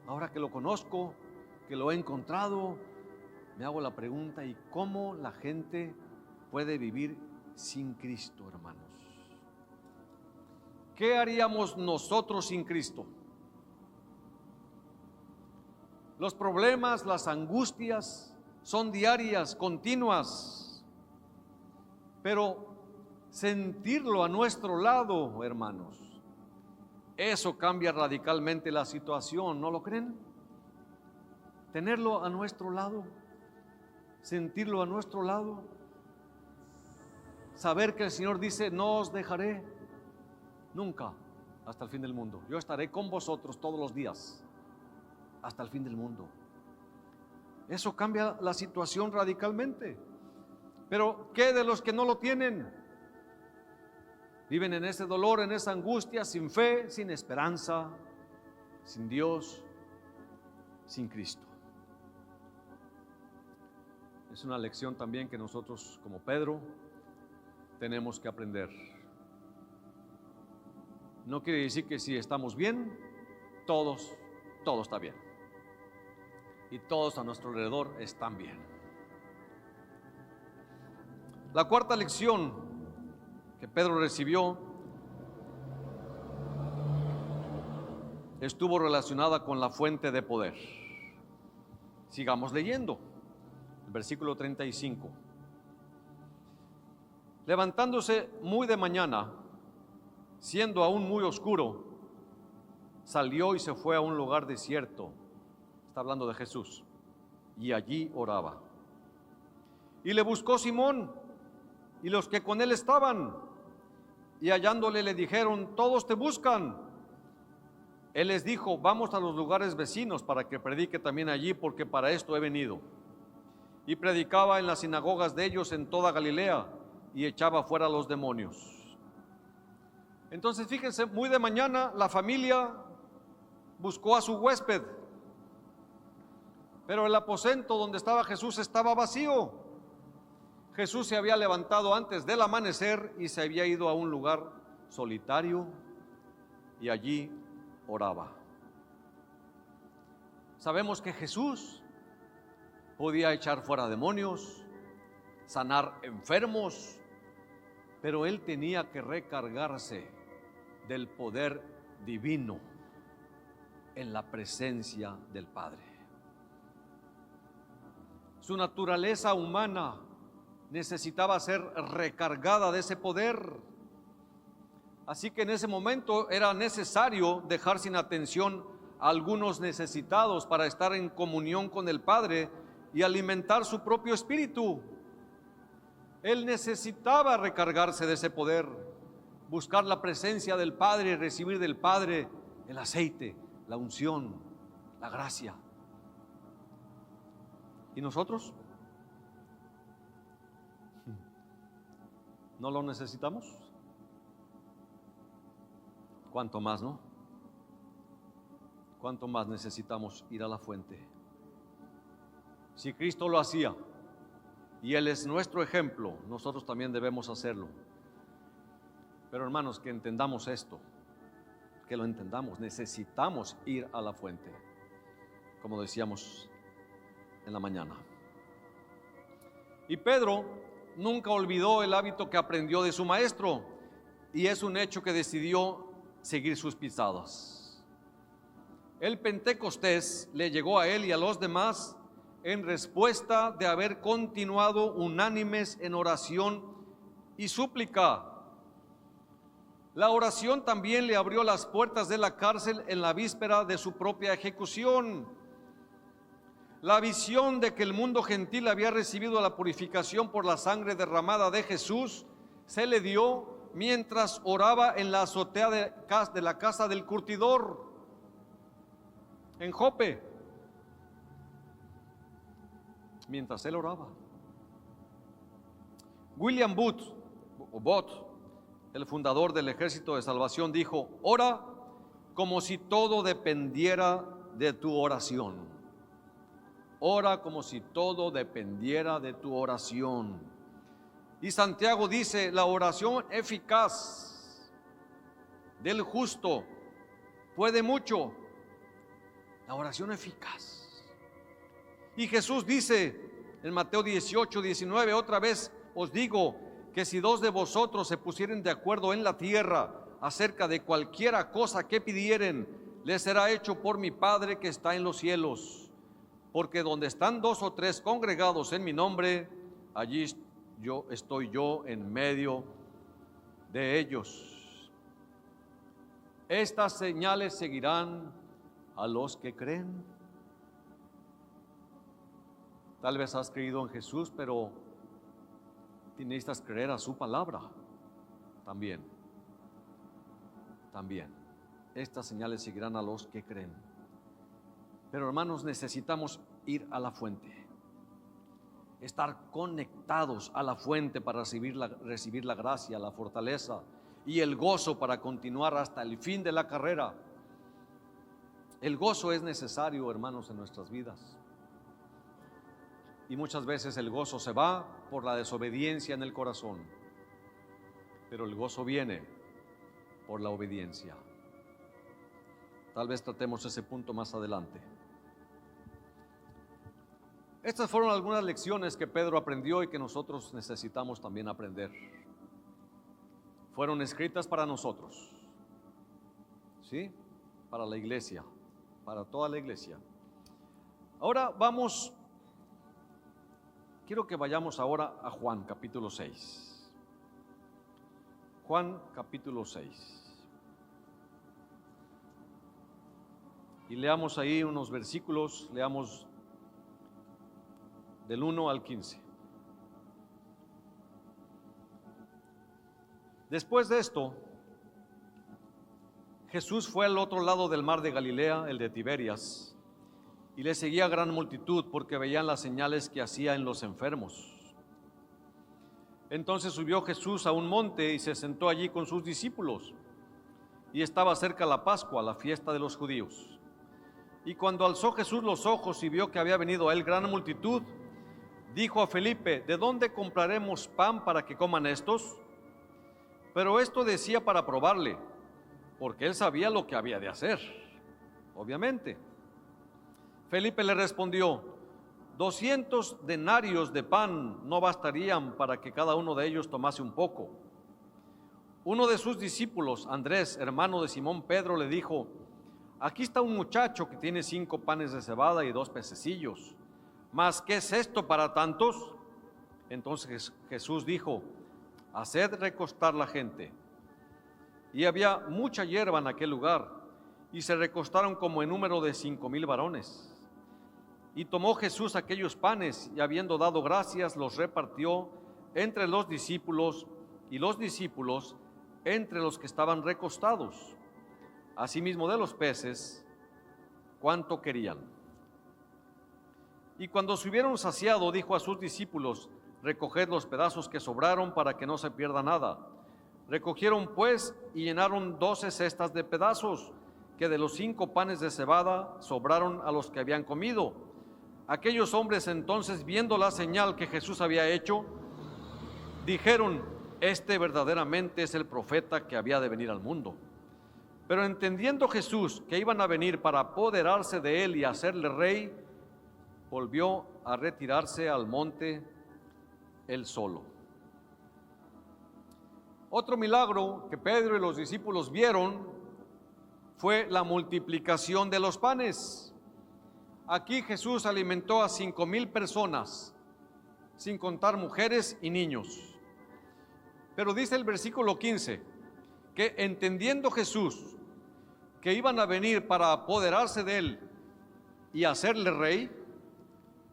ahora que lo conozco, que lo he encontrado, me hago la pregunta: ¿y cómo la gente puede vivir sin Cristo, hermanos? ¿Qué haríamos nosotros sin Cristo? Los problemas, las angustias son diarias, continuas, pero sentirlo a nuestro lado, hermanos, eso cambia radicalmente la situación, ¿no lo creen? Tenerlo a nuestro lado, sentirlo a nuestro lado, saber que el Señor dice: no os dejaré nunca hasta el fin del mundo. Yo estaré con vosotros todos los días hasta el fin del mundo. Eso cambia la situación radicalmente. Pero ¿qué de los que no lo tienen? Viven en ese dolor, en esa angustia, sin fe, sin esperanza, sin Dios, sin Cristo. Es una lección también que nosotros, como Pedro, tenemos que aprender. No quiere decir que si estamos bien, todo está bien. Y todos a nuestro alrededor están bien. La cuarta lección que Pedro recibió estuvo relacionada con la fuente de poder. Sigamos leyendo. El versículo 35. Levantándose muy de mañana, siendo aún muy oscuro, salió y se fue a un lugar desierto. Está hablando de Jesús. Y allí oraba. Y le buscó Simón y los que con él estaban, y hallándole le dijeron: todos te buscan. Él les dijo: vamos a los lugares vecinos para que predique también allí, porque para esto he venido. Y predicaba en las sinagogas de ellos en toda Galilea, y echaba fuera a los demonios. Entonces fíjense, muy de mañana la familia buscó a su huésped, pero el aposento donde estaba Jesús estaba vacío. Jesús se había levantado antes del amanecer y se había ido a un lugar solitario y allí oraba. Sabemos que Jesús podía echar fuera demonios, sanar enfermos, pero él tenía que recargarse del poder divino en la presencia del Padre. Su naturaleza humana necesitaba ser recargada de ese poder. Así que en ese momento era necesario dejar sin atención a algunos necesitados para estar en comunión con el Padre y alimentar su propio espíritu. Él necesitaba recargarse de ese poder, buscar la presencia del Padre y recibir del Padre el aceite, la unción, la gracia. ¿Y nosotros? ¿No lo necesitamos? ¿Cuánto más, no? ¿Cuánto más necesitamos ir a la fuente? Si Cristo lo hacía y Él es nuestro ejemplo, nosotros también debemos hacerlo. Pero hermanos, que entendamos esto, que lo entendamos, necesitamos ir a la fuente, como decíamos en la mañana. Y Pedro nunca olvidó el hábito que aprendió de su maestro, y es un hecho que decidió seguir sus pisadas. El Pentecostés le llegó a él y a los demás en respuesta de haber continuado unánimes en oración y súplica. La oración también le abrió las puertas de la cárcel en la víspera de su propia ejecución. La visión de que el mundo gentil había recibido la purificación por la sangre derramada de Jesús se le dio mientras oraba en la azotea de la casa del curtidor en Jope. Mientras él oraba, William Booth, el fundador del Ejército de Salvación, dijo: ora como si todo dependiera de tu oración. Ora como si todo dependiera de tu oración. Y Santiago dice: la oración eficaz del justo puede mucho. La oración eficaz. Y Jesús dice en Mateo 18:19, otra vez os digo que si dos de vosotros se pusieren de acuerdo en la tierra acerca de cualquiera cosa que pidieren, les será hecho por mi Padre que está en los cielos. Porque donde están dos o tres congregados en mi nombre, allí estoy yo en medio de ellos. Estas señales seguirán a los que creen. Tal vez has creído en Jesús, pero necesitas creer a su palabra también. Estas señales seguirán a los que creen. Pero hermanos, necesitamos ir a la fuente, estar conectados a la fuente para recibir la gracia, la fortaleza y el gozo para continuar hasta el fin de la carrera. El gozo es necesario, hermanos, en nuestras vidas. Y muchas veces el gozo se va por la desobediencia en el corazón, pero el gozo viene por la obediencia. Tal vez tratemos ese punto más adelante. Estas fueron algunas lecciones que Pedro aprendió y que nosotros necesitamos también aprender. Fueron escritas para nosotros, ¿sí? Para la iglesia, para toda la iglesia. Ahora quiero que vayamos ahora a Juan capítulo 6. Juan capítulo 6. Y leamos ahí unos versículos, leamos del 1 al 15. Después de esto, Jesús fue al otro lado del mar de Galilea, el de Tiberias, y le seguía gran multitud porque veían las señales que hacía en los enfermos. Entonces subió Jesús a un monte y se sentó allí con sus discípulos, y estaba cerca la Pascua, la fiesta de los judíos. Y cuando alzó Jesús los ojos y vio que había venido a él gran multitud, dijo a Felipe: ¿de dónde compraremos pan para que coman estos? Pero esto decía para probarle, porque él sabía lo que había de hacer, obviamente. Felipe le respondió: 200 denarios de pan no bastarían para que cada uno de ellos tomase un poco. Uno de sus discípulos, Andrés, hermano de Simón Pedro, le dijo: aquí está un muchacho que tiene 5 panes de cebada y 2 pececillos. ¿Mas qué es esto para tantos? Entonces Jesús dijo: haced recostar la gente. Y había mucha hierba en aquel lugar, y se recostaron como en número de 5,000 varones. Y tomó Jesús aquellos panes, y habiendo dado gracias, los repartió entre los discípulos, y los discípulos entre los que estaban recostados. Asimismo de los peces, cuanto querían. Y cuando se hubieron saciado, dijo a sus discípulos: recoged los pedazos que sobraron para que no se pierda nada. Recogieron pues y llenaron 12 cestas de pedazos, que de los 5 panes de cebada sobraron a los que habían comido. Aquellos hombres entonces, viendo la señal que Jesús había hecho, dijeron: este verdaderamente es el profeta que había de venir al mundo. Pero entendiendo Jesús que iban a venir para apoderarse de él y hacerle rey, volvió a retirarse al monte él solo. Otro milagro que Pedro y los discípulos vieron fue la multiplicación de los panes. Aquí Jesús alimentó a 5,000 personas, sin contar mujeres y niños. Pero dice el versículo 15, que entendiendo Jesús que iban a venir para apoderarse de él y hacerle rey,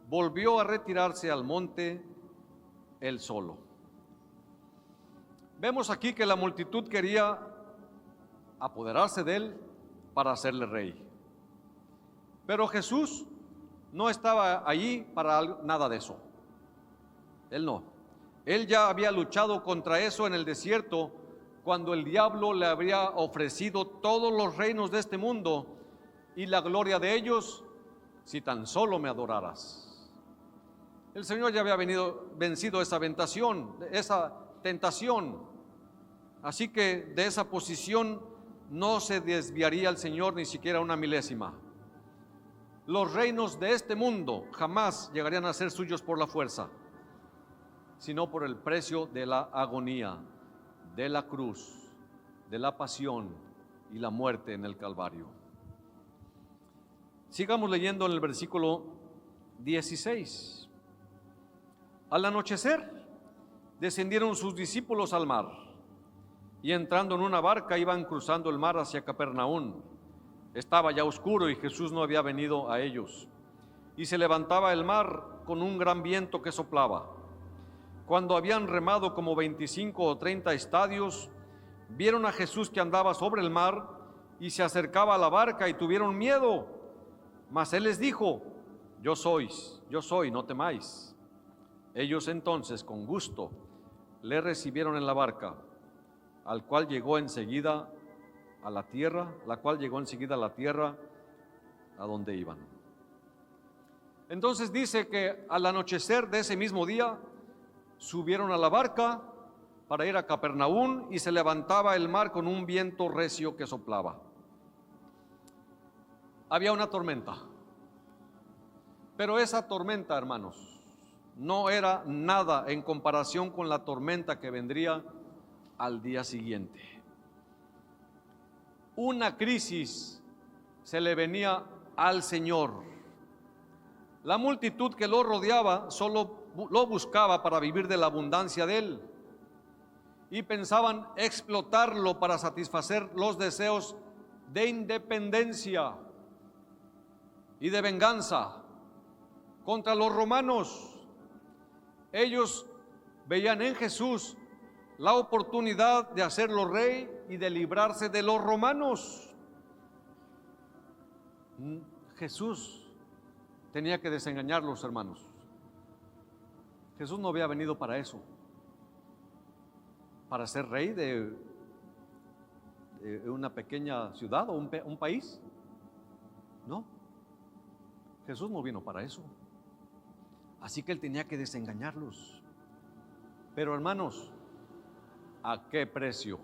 volvió a retirarse al monte él solo. Vemos aquí que la multitud quería apoderarse de él para hacerle rey. Pero Jesús no estaba allí para nada de eso. Él no. Él ya había luchado contra eso en el desierto, cuando el diablo le habría ofrecido todos los reinos de este mundo y la gloria de ellos, si tan solo me adoraras. El Señor ya había vencido esa tentación. Así que de esa posición no se desviaría el Señor ni siquiera una milésima. Los reinos de este mundo jamás llegarían a ser suyos por la fuerza, sino por el precio de la agonía, de la cruz, de la pasión y la muerte en el Calvario. Sigamos leyendo en el versículo 16. Al anochecer, descendieron sus discípulos al mar, y entrando en una barca iban cruzando el mar hacia Capernaum. Estaba ya oscuro y Jesús no había venido a ellos, y se levantaba el mar con un gran viento que soplaba. Cuando habían remado como 25 o 30 estadios, vieron a Jesús que andaba sobre el mar y se acercaba a la barca, y tuvieron miedo. Mas él les dijo: yo soy, no temáis. Ellos entonces con gusto le recibieron en la barca, la cual llegó enseguida a la tierra, a donde iban. Entonces dice que al anochecer de ese mismo día subieron a la barca para ir a Capernaum, y se levantaba el mar con un viento recio que soplaba. Había una tormenta, pero esa tormenta, hermanos, no era nada en comparación con la tormenta que vendría al día siguiente. Una crisis se le venía al Señor. La multitud que lo rodeaba solo lo buscaba para vivir de la abundancia de él, y pensaban explotarlo para satisfacer los deseos de independencia y de venganza contra los romanos. Ellos veían en Jesús la oportunidad de hacerlo rey y de librarse de los romanos. Jesús tenía que desengañarlos, hermanos. Jesús no había venido para eso, para ser rey de una pequeña ciudad o un país. No, Jesús no vino para eso. Así que él tenía que desengañarlos. Pero hermanos, ¿a qué precio?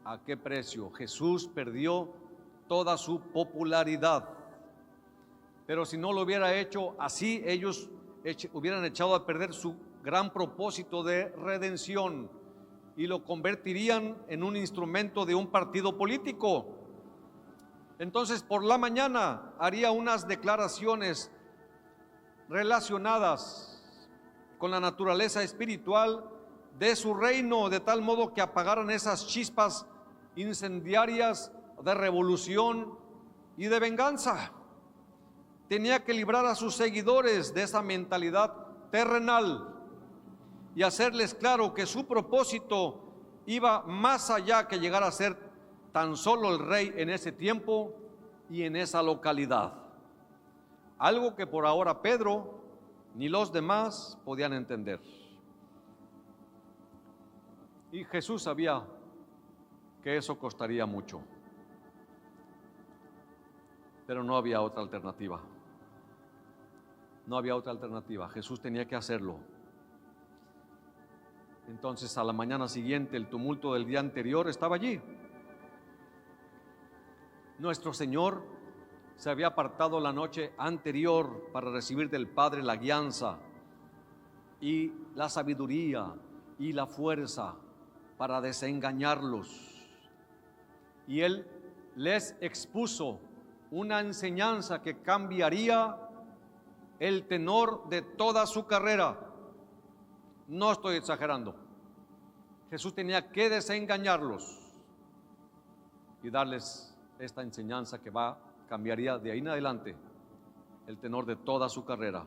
¿A qué precio? Jesús perdió toda su popularidad. Pero si no lo hubiera hecho así, ellos hubieran echado a perder su gran propósito de redención y lo convertirían en un instrumento de un partido político. Entonces, por la mañana haría unas declaraciones relacionadas con la naturaleza espiritual de su reino, de tal modo que apagaran esas chispas incendiarias de revolución y de venganza. Tenía que librar a sus seguidores de esa mentalidad terrenal y hacerles claro que su propósito iba más allá que llegar a ser tan solo el rey en ese tiempo y en esa localidad. Algo que por ahora Pedro ni los demás podían entender. Y Jesús sabía que eso costaría mucho, pero no había otra alternativa. No había otra alternativa. Jesús tenía que hacerlo. Entonces, a la mañana siguiente, el tumulto del día anterior estaba allí. Nuestro Señor se había apartado la noche anterior para recibir del Padre la guianza y la sabiduría y la fuerza para desengañarlos. Y Él les expuso una enseñanza que cambiaría el tenor de toda su carrera. No estoy exagerando. Jesús tenía que desengañarlos y darles esta enseñanza que cambiaría de ahí en adelante el tenor de toda su carrera.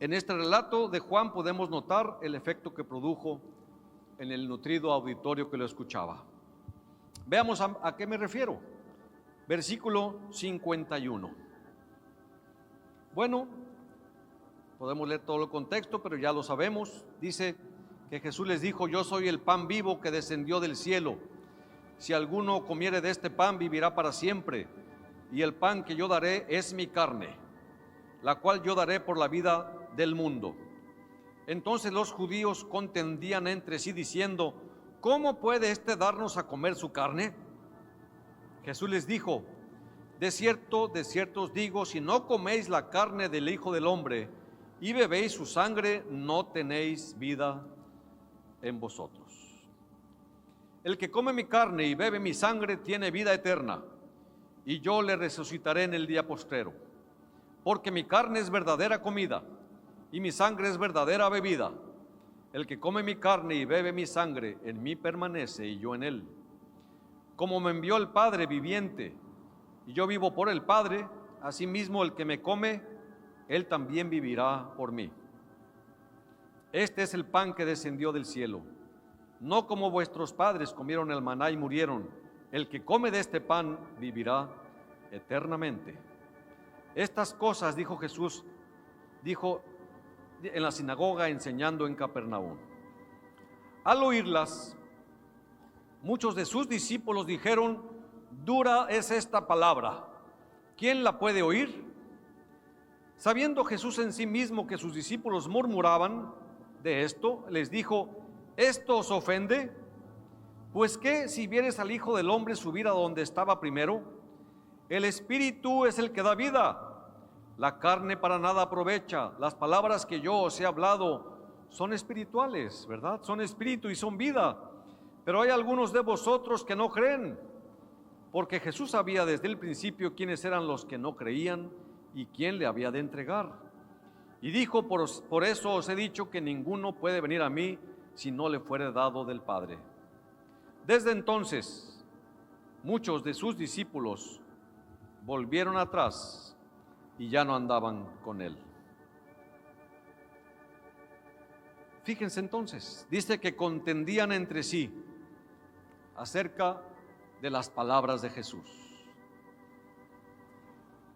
En este relato de Juan podemos notar el efecto que produjo en el nutrido auditorio que lo escuchaba. Veamos a qué me refiero. Versículo 51. Bueno, podemos leer todo el contexto, pero ya lo sabemos. Dice que Jesús les dijo: yo soy el pan vivo que descendió del cielo. Si alguno comiere de este pan, vivirá para siempre. Y el pan que yo daré es mi carne, la cual yo daré por la vida del mundo. Entonces los judíos contendían entre sí diciendo: ¿cómo puede éste darnos a comer su carne? Jesús les dijo: de cierto os digo, si no coméis la carne del Hijo del Hombre y bebéis su sangre, no tenéis vida en vosotros. El que come mi carne y bebe mi sangre tiene vida eterna, y yo le resucitaré en el día postrero. Porque mi carne es verdadera comida, y mi sangre es verdadera bebida. El que come mi carne y bebe mi sangre, en mí permanece y yo en él. Como me envió el Padre viviente, y yo vivo por el Padre, asimismo el que me come, él también vivirá por mí. Este es el pan que descendió del cielo, no como vuestros padres comieron el maná y murieron. El que come de este pan vivirá eternamente. Estas cosas dijo Jesús, dijo en la sinagoga enseñando en Capernaum. Al oírlas, muchos de sus discípulos dijeron: dura es esta palabra, ¿quién la puede oír? Sabiendo Jesús en sí mismo que sus discípulos murmuraban de esto, les dijo: ¿esto os ofende? Pues que si vieres al Hijo del Hombre subir a donde estaba primero, el Espíritu es el que da vida, la carne para nada aprovecha. Las palabras que yo os he hablado son espirituales, ¿verdad? Son espíritu y son vida. Pero hay algunos de vosotros que no creen, porque Jesús sabía desde el principio quiénes eran los que no creían y quién le había de entregar. Y dijo: por eso os he dicho que ninguno puede venir a mí si no le fuere dado del Padre. Desde entonces, muchos de sus discípulos volvieron atrás y ya no andaban con él. Fíjense entonces, dice que contendían entre sí acerca de las palabras de Jesús.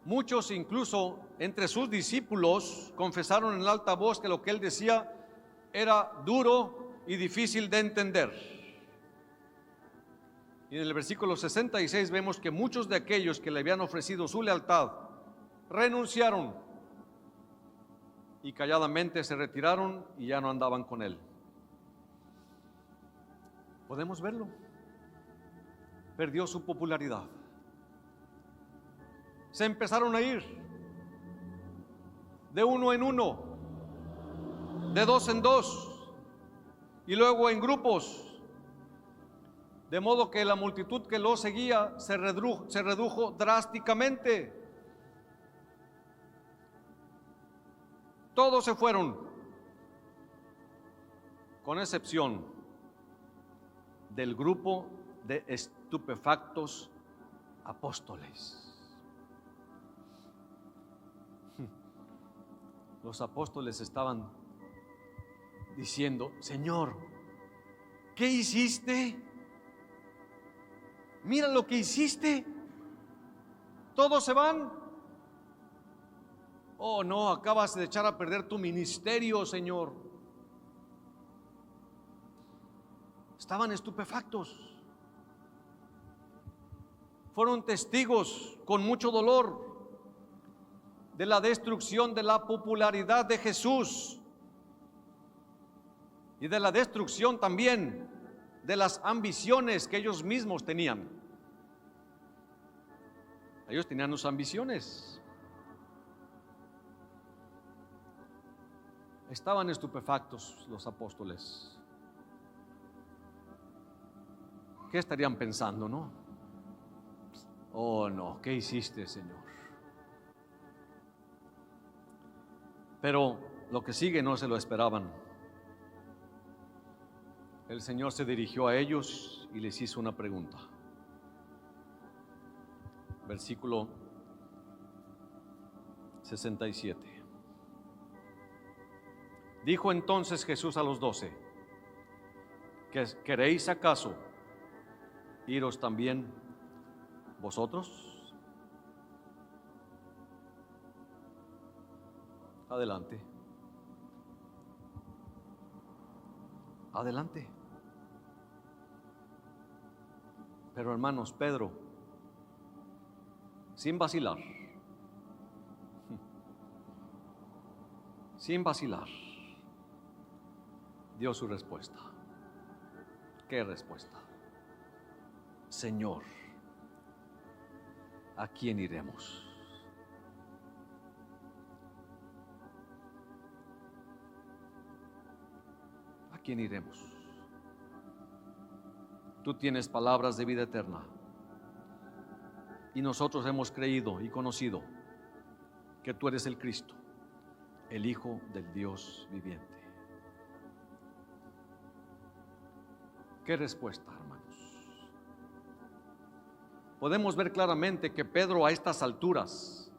Muchos, incluso entre sus discípulos, confesaron en alta voz que lo que él decía era duro y difícil de entender. Y en el versículo 66 vemos que muchos de aquellos que le habían ofrecido su lealtad renunciaron y calladamente se retiraron y ya no andaban con él. Podemos verlo. Perdió su popularidad. Se empezaron a ir de uno en uno, de dos en dos, y luego en grupos, de modo que la multitud que lo seguía se redujo drásticamente. Todos se fueron, con excepción del grupo de estupefactos apóstoles. Los apóstoles estaban diciendo: Señor, ¿qué hiciste? Mira lo que hiciste. Todos se van. Oh no, acabas de echar a perder tu ministerio, Señor. Estaban estupefactos. Fueron testigos con mucho dolor de la destrucción de la popularidad de Jesús y de la destrucción también de las ambiciones que ellos mismos tenían. Ellos tenían sus ambiciones. Estaban estupefactos los apóstoles. ¿Qué estarían pensando, no? Oh no, ¿qué hiciste, Señor? Pero lo que sigue no se lo esperaban. El Señor se dirigió a ellos y les hizo una pregunta. Versículo 67. Dijo entonces Jesús a los 12: ¿queréis acaso iros también vosotros? Adelante. Adelante. Pero hermanos, Pedro, sin vacilar, dio su respuesta. ¿Qué respuesta? Señor, ¿a quién iremos? ¿A quién iremos? Tú tienes palabras de vida eterna y nosotros hemos creído y conocido que tú eres el Cristo, el Hijo del Dios viviente. ¿Qué respuesta, hermanos? Podemos ver claramente que Pedro a estas alturas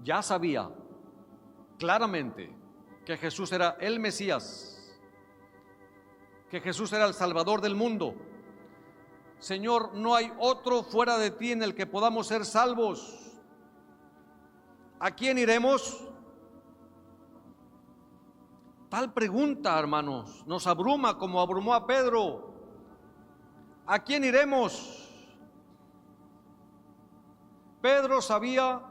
ya sabía claramente que Jesús era el Mesías, que Jesús era el Salvador del mundo. Señor, no hay otro fuera de ti en el que podamos ser salvos. ¿A quién iremos? Tal pregunta, hermanos, nos abruma como abrumó a Pedro. ¿A quién iremos? Pedro sabía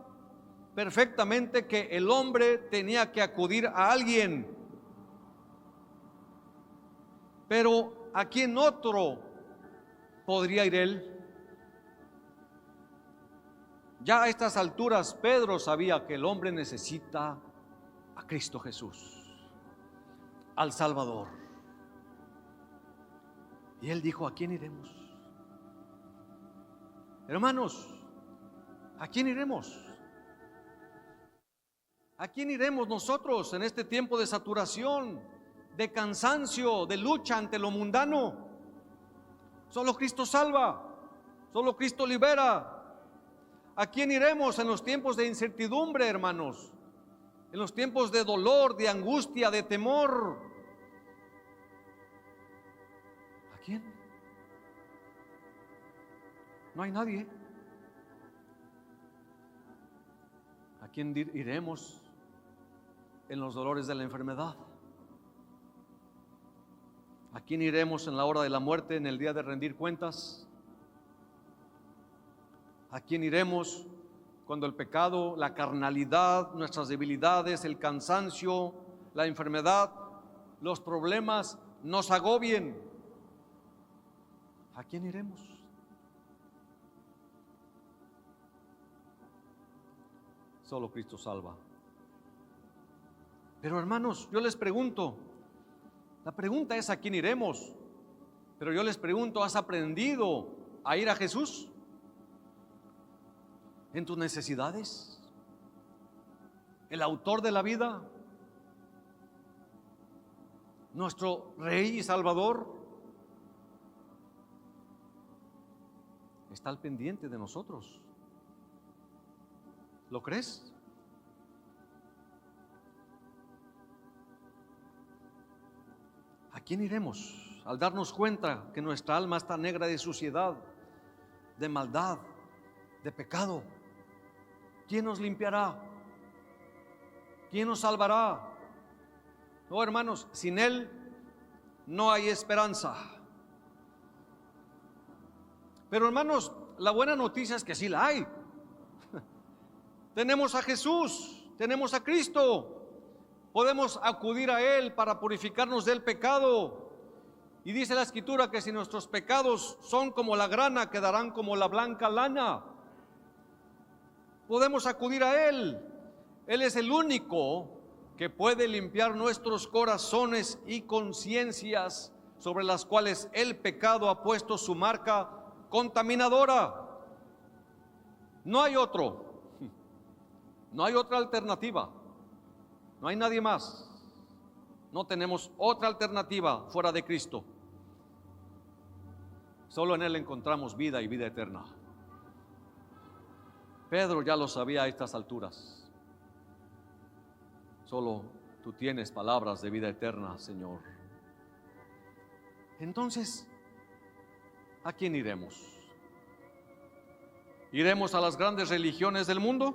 perfectamente que el hombre tenía que acudir a alguien. Pero ¿a quién otro podría ir él? Ya a estas alturas Pedro sabía que el hombre necesita a Cristo Jesús, al Salvador. Y él dijo: ¿a quién iremos? Hermanos, ¿a quién iremos? ¿A quién iremos nosotros en este tiempo de saturación, de cansancio, de lucha ante lo mundano? Solo Cristo salva, solo Cristo libera. ¿A quién iremos en los tiempos de incertidumbre, hermanos? En los tiempos de dolor, de angustia, de temor. ¿A quién? No hay nadie. ¿A quién iremos en los dolores de la enfermedad? ¿A quién iremos en la hora de la muerte, en el día de rendir cuentas? ¿A quién iremos cuando el pecado, la carnalidad, nuestras debilidades, el cansancio la enfermedad, los problemas nos agobien, ¿a quién iremos? Solo Cristo salva. Pero hermanos, yo les pregunto, la pregunta es ¿a quién iremos? Pero yo les pregunto, ¿has aprendido a ir a Jesús en tus necesidades? El autor de la vida, nuestro Rey y Salvador, está al pendiente de nosotros. ¿Lo crees? ¿A quién iremos al darnos cuenta que nuestra alma está negra de suciedad, de maldad, de pecado? ¿Quién nos limpiará? ¿Quién nos salvará? No, hermanos, sin Él no hay esperanza. Pero hermanos, la buena noticia es que sí la hay. Tenemos a Jesús, tenemos a Cristo. Podemos acudir a Él para purificarnos del pecado. Y dice la Escritura que si nuestros pecados son como la grana, quedarán como la blanca lana. Podemos acudir a Él. Él es el único que puede limpiar nuestros corazones y conciencias sobre las cuales el pecado ha puesto su marca contaminadora. No hay otro. No hay otra alternativa. No hay nadie más. No tenemos otra alternativa fuera de Cristo. Solo en Él encontramos vida y vida eterna. Pedro ya lo sabía a estas alturas. Solo tú tienes palabras de vida eterna, Señor. Entonces, ¿a quién iremos? ¿Iremos a las grandes religiones del mundo?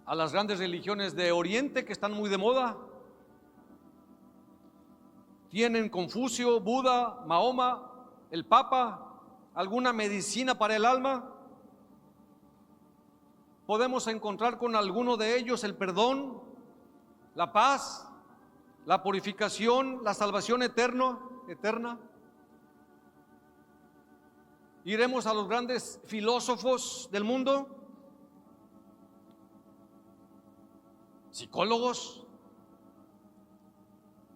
¿A las grandes religiones de Oriente que están muy de moda? ¿Tienen Confucio, Buda, Mahoma, el Papa alguna medicina para el alma? ¿Podemos encontrar con alguno de ellos el perdón, la paz, la purificación, la salvación eterna? ¿Iremos a los grandes filósofos del mundo? ¿Psicólogos?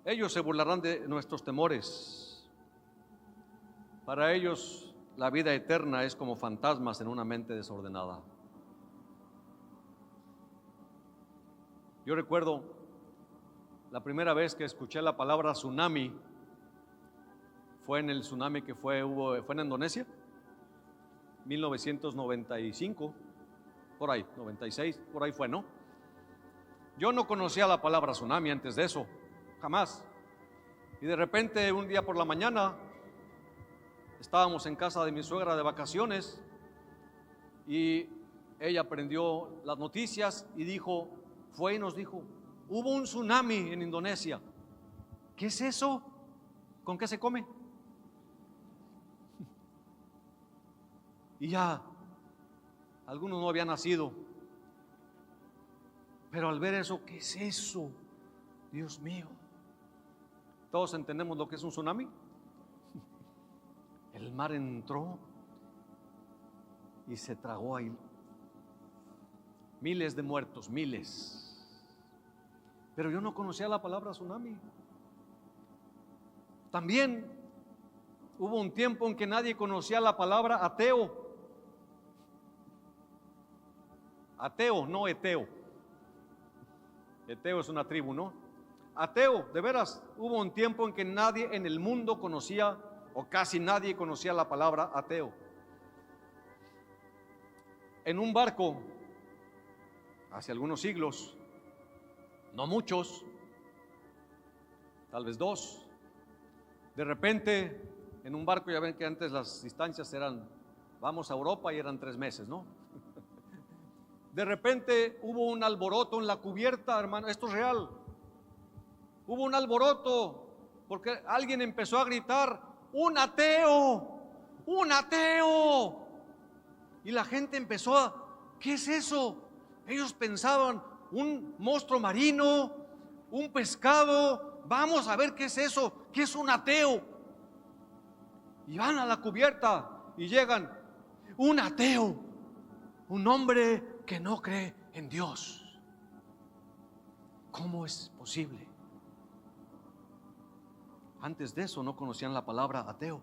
Ellos se burlarán de nuestros temores. Para ellos la vida eterna es como fantasmas en una mente desordenada. Yo recuerdo la primera vez que escuché la palabra tsunami fue en el tsunami que fue en Indonesia, 1995, por ahí, 96, por ahí fue, ¿no? Yo no conocía la palabra tsunami antes de eso, jamás. Y de repente un día por la mañana estábamos en casa de mi suegra de vacaciones y ella aprendió las noticias y fue y nos dijo, hubo un tsunami en Indonesia. ¿Qué es eso? ¿Con qué se come? Y ya, algunos no habían nacido. Pero al ver eso, ¿qué es eso? Dios mío. ¿Todos entendemos lo que es un tsunami? El mar entró y se tragó ahí. Miles de muertos, miles. Pero yo no conocía la palabra tsunami. También hubo un tiempo en que nadie conocía la palabra ateo. Ateo, no eteo. Eteo es una tribu, ¿no? Ateo, de veras, hubo un tiempo en que nadie en el mundo conocía, o casi nadie conocía la palabra ateo. En un barco, hace algunos siglos, no muchos, tal vez 2, de repente, en un barco, ya ven que antes las distancias eran, vamos a Europa y eran 3 meses, ¿no? De repente hubo un alboroto en la cubierta, hermano, esto es real. Hubo un alboroto porque alguien empezó a gritar, ¡un ateo! ¡Un ateo! Y la gente empezó ¿qué es eso? Ellos pensaban, un monstruo marino, un pescado, vamos a ver qué es eso, qué es un ateo. Y van a la cubierta y llegan, un ateo, un hombre que no cree en Dios. ¿Cómo es posible? Antes de eso no conocían la palabra ateo,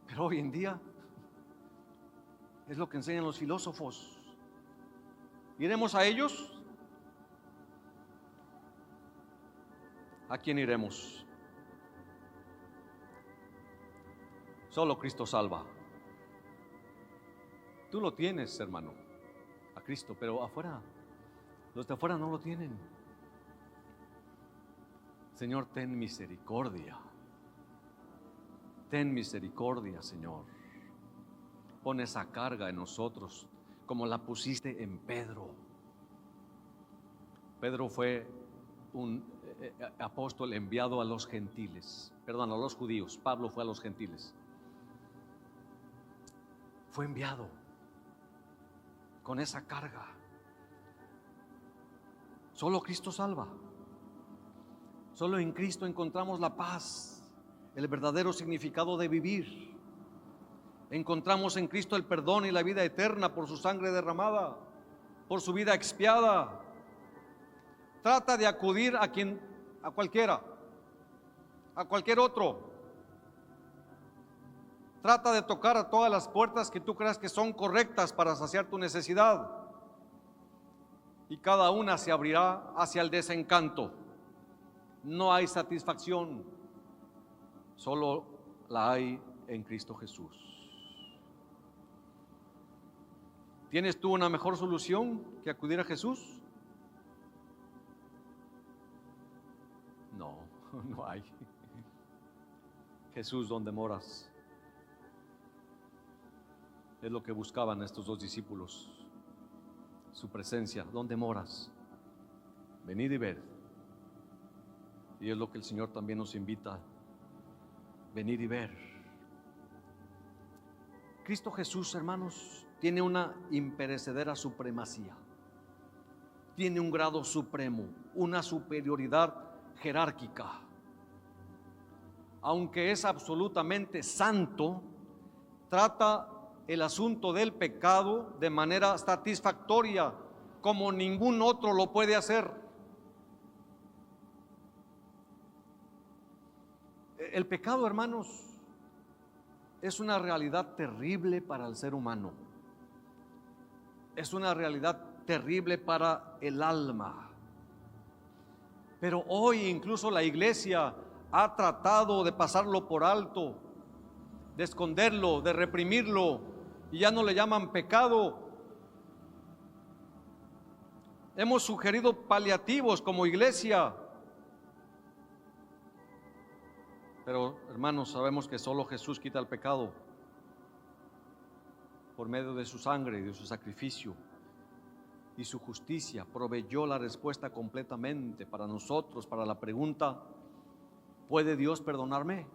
pero hoy en día es lo que enseñan los filósofos. ¿Iremos a ellos? ¿A quién iremos? Solo Cristo salva. Tú lo tienes, hermano, a Cristo, pero afuera, los de afuera no lo tienen. Señor, ten misericordia. Ten misericordia, Señor. Pon esa carga en nosotros, como la pusiste en Pedro. Pedro fue un apóstol enviado a los gentiles, a los judíos. Pablo fue a los gentiles. Fue enviado con esa carga. Solo Cristo salva. Solo en Cristo encontramos la paz, el verdadero significado de vivir. Encontramos en Cristo el perdón y la vida eterna por su sangre derramada, por su vida expiada. Trata de acudir a cualquiera, a cualquier otro. Trata de tocar a todas las puertas que tú creas que son correctas para saciar tu necesidad. Y cada una se abrirá hacia el desencanto. No hay satisfacción, solo la hay en Cristo Jesús. ¿Tienes tú una mejor solución que acudir a Jesús? No, no hay. Jesús, ¿dónde moras? Es lo que buscaban estos dos discípulos, su presencia. ¿Dónde moras? Venid y ved. Y es lo que el Señor también nos invita, venir y ver. Cristo Jesús, hermanos, tiene una imperecedera supremacía. Tiene un grado supremo, una superioridad jerárquica. Aunque es absolutamente santo, trata el asunto del pecado de manera satisfactoria, como ningún otro lo puede hacer. El pecado, hermanos, es una realidad terrible para el ser humano. Es una realidad terrible para el alma. Pero hoy incluso la iglesia ha tratado de pasarlo por alto, de esconderlo, de reprimirlo, y ya no le llaman pecado. Hemos sugerido paliativos como iglesia. Pero hermanos, sabemos que solo Jesús quita el pecado por medio de su sangre y de su sacrificio, y su justicia proveyó la respuesta completamente para nosotros, para la pregunta: ¿puede Dios perdonarme?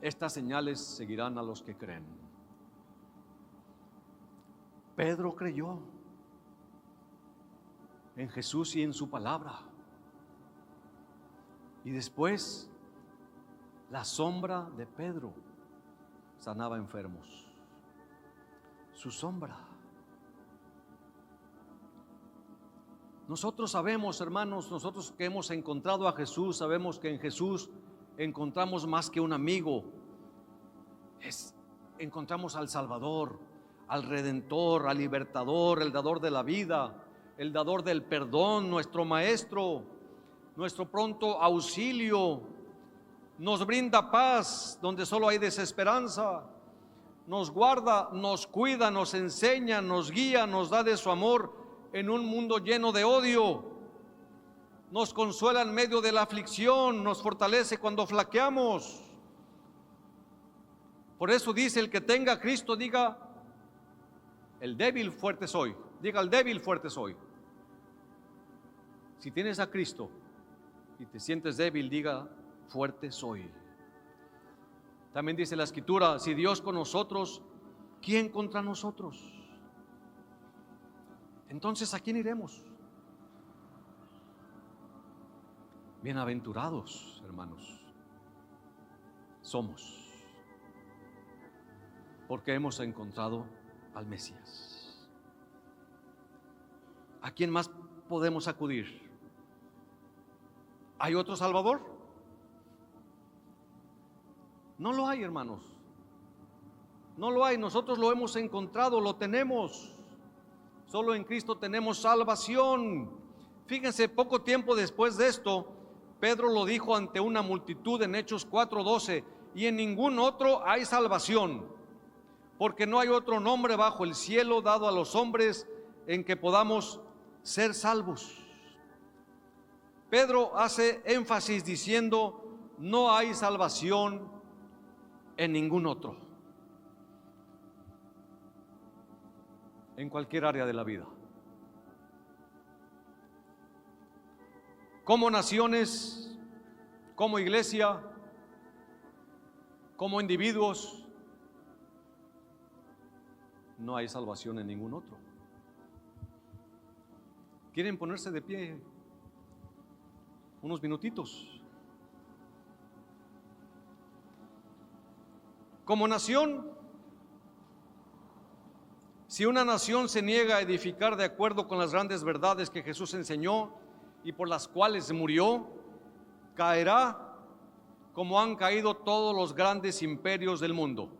Estas señales seguirán a los que creen. Pedro creyó en Jesús y en su palabra. Y después, la sombra de Pedro sanaba enfermos. Su sombra. Nosotros sabemos, hermanos, nosotros que hemos encontrado a Jesús, sabemos que en Jesús encontramos más que un amigo. Encontramos al Salvador, al Redentor, al Libertador, el dador de la vida, el dador del perdón, nuestro Maestro, nuestro pronto auxilio. Nos brinda paz donde solo hay desesperanza. Nos guarda, nos cuida, nos enseña, nos guía, nos da de su amor en un mundo lleno de odio. Nos consuela en medio de la aflicción, nos fortalece cuando flaqueamos. Por eso dice: el que tenga a Cristo, diga: el débil fuerte soy. Diga: el débil fuerte soy. Si tienes a Cristo y te sientes débil, diga: fuerte soy. También dice la Escritura: si Dios con nosotros, ¿quién contra nosotros? Entonces, ¿a quién iremos? Bienaventurados, hermanos, somos, porque hemos encontrado al Mesías. ¿A quién más podemos acudir? ¿Hay otro Salvador? No lo hay, hermanos. No lo hay. Nosotros lo hemos encontrado, lo tenemos. Solo en Cristo tenemos salvación. Fíjense, poco tiempo después de esto, Pedro lo dijo ante una multitud en Hechos 4:12: y en ningún otro hay salvación, porque no hay otro nombre bajo el cielo dado a los hombres en que podamos ser salvos. Pedro hace énfasis diciendo: no hay salvación en ningún otro, en cualquier área de la vida. Como naciones, como iglesia, como individuos, no hay salvación en ningún otro. ¿Quieren ponerse de pie unos minutitos? Como nación, si una nación se niega a edificar de acuerdo con las grandes verdades que Jesús enseñó y por las cuales murió, caerá como han caído todos los grandes imperios del mundo: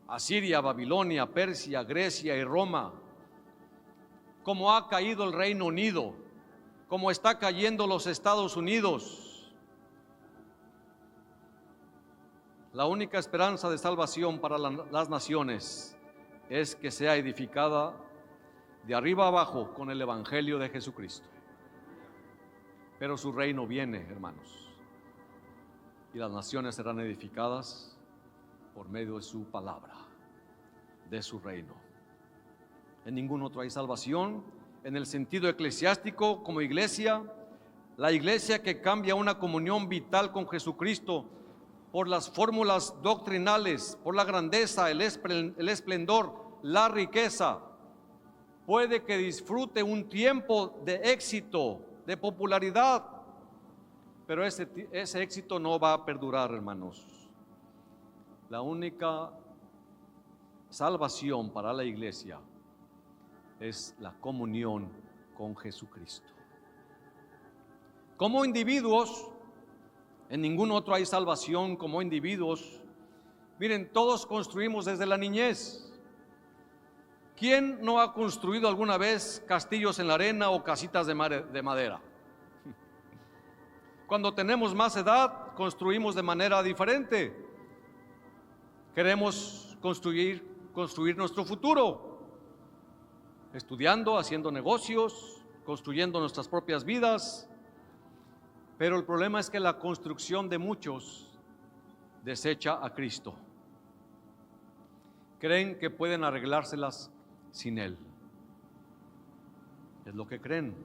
Asiria, Babilonia, Persia, Grecia y Roma. Como ha caído el Reino Unido, como está cayendo los Estados Unidos. La única esperanza de salvación para las naciones es que sea edificada de arriba abajo con el Evangelio de Jesucristo. Pero su reino viene, hermanos, y las naciones serán edificadas por medio de su palabra, de su reino. En ningún otro hay salvación. En el sentido eclesiástico, como iglesia, la iglesia que cambia una comunión vital con Jesucristo por las fórmulas doctrinales, por la grandeza, el esplendor, la riqueza, puede que disfrute un tiempo de éxito, de popularidad, pero ese éxito no va a perdurar, hermanos. La única salvación para la iglesia es la comunión con Jesucristo. Como individuos, en ningún otro hay salvación. Como individuos, miren, todos construimos desde la niñez. ¿Quién no ha construido alguna vez castillos en la arena o casitas de madera? Cuando tenemos más edad, construimos de manera diferente. Queremos construir nuestro futuro, estudiando, haciendo negocios, construyendo nuestras propias vidas. Pero el problema es que la construcción de muchos desecha a Cristo. Creen que pueden arreglárselas sin Él. Es lo que creen.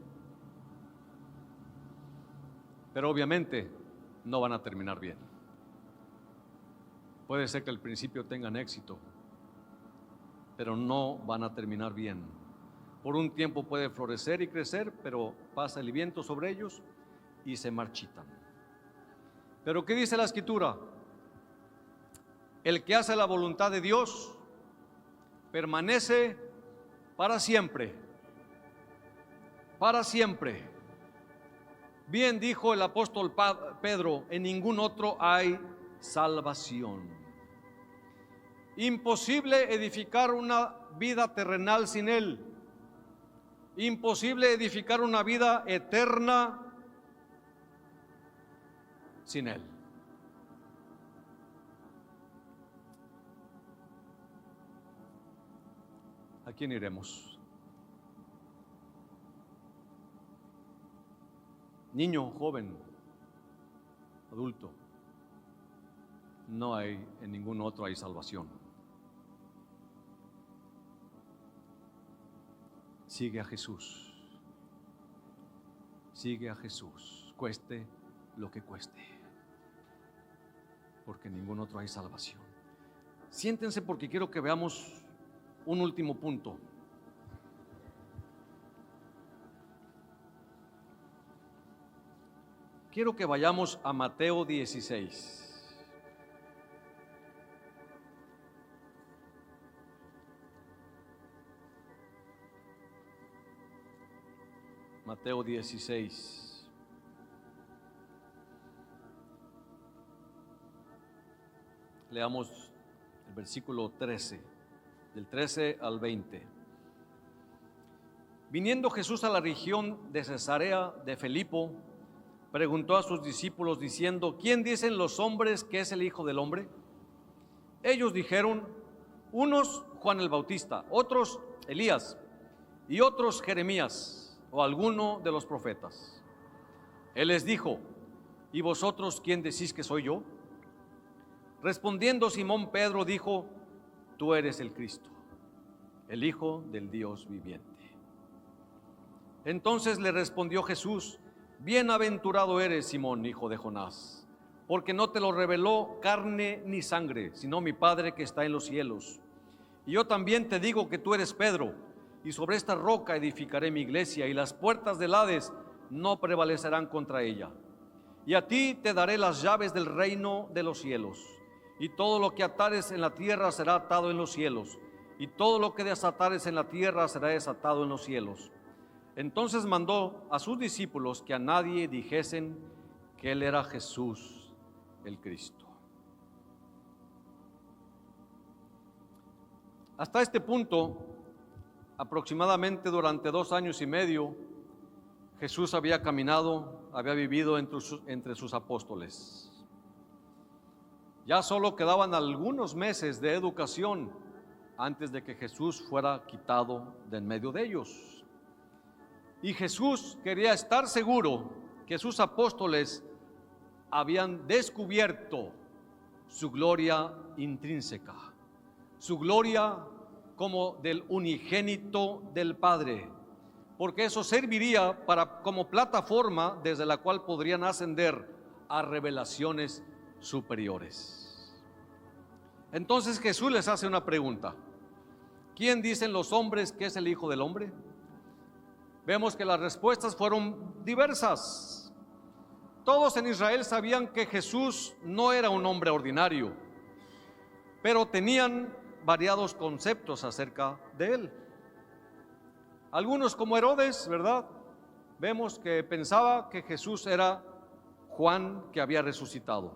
Pero obviamente no van a terminar bien. Puede ser que al principio tengan éxito, pero no van a terminar bien. Por un tiempo puede florecer y crecer, pero pasa el viento sobre ellos y se marchitan. Pero ¿qué dice la Escritura? El que hace la voluntad de Dios permanece para siempre. Para siempre. Bien dijo el apóstol Pedro: en ningún otro hay salvación. Imposible edificar una vida terrenal sin Él. Imposible edificar una vida eterna sin Él. ¿A quién iremos? Niño, joven, adulto, no hay, en ningún otro hay salvación. Sigue a Jesús. Sigue a Jesús, cueste lo que cueste, porque en ningún otro hay salvación. Siéntense, porque quiero que veamos un último punto. Quiero que vayamos a Mateo 16. Mateo 16. Leamos el versículo 13, del 13 al 20. Viniendo Jesús a la región de Cesarea de Filipo, preguntó a sus discípulos diciendo: ¿Quién dicen los hombres que es el Hijo del Hombre? Ellos dijeron: unos Juan el Bautista, otros Elías y otros Jeremías o alguno de los profetas. Él les dijo: ¿y vosotros quién decís que soy yo? Respondiendo Simón Pedro dijo: tú eres el Cristo, el Hijo del Dios viviente. Entonces le respondió Jesús: bienaventurado eres, Simón, hijo de Jonás, porque no te lo reveló carne ni sangre, sino mi Padre que está en los cielos. Y yo también te digo que tú eres Pedro, y sobre esta roca edificaré mi iglesia, y las puertas del Hades no prevalecerán contra ella. Y a ti te daré las llaves del reino de los cielos, y todo lo que atares en la tierra será atado en los cielos, y todo lo que desatares en la tierra será desatado en los cielos. Entonces mandó a sus discípulos que a nadie dijesen que él era Jesús el Cristo. Hasta este punto, aproximadamente durante 2 años y medio, Jesús había caminado, había vivido entre sus apóstoles. Ya solo quedaban algunos meses de educación antes de que Jesús fuera quitado de en medio de ellos. Y Jesús quería estar seguro que sus apóstoles habían descubierto su gloria intrínseca, su gloria como del unigénito del Padre, porque eso serviría como plataforma desde la cual podrían ascender a revelaciones superiores. Entonces Jesús les hace una pregunta: ¿quién dicen los hombres que es el Hijo del Hombre? Vemos que las respuestas fueron diversas. Todos en Israel sabían que Jesús no era un hombre ordinario, pero tenían variados conceptos acerca de él. Algunos, como Herodes, ¿verdad?, vemos que pensaba que Jesús era Juan que había resucitado.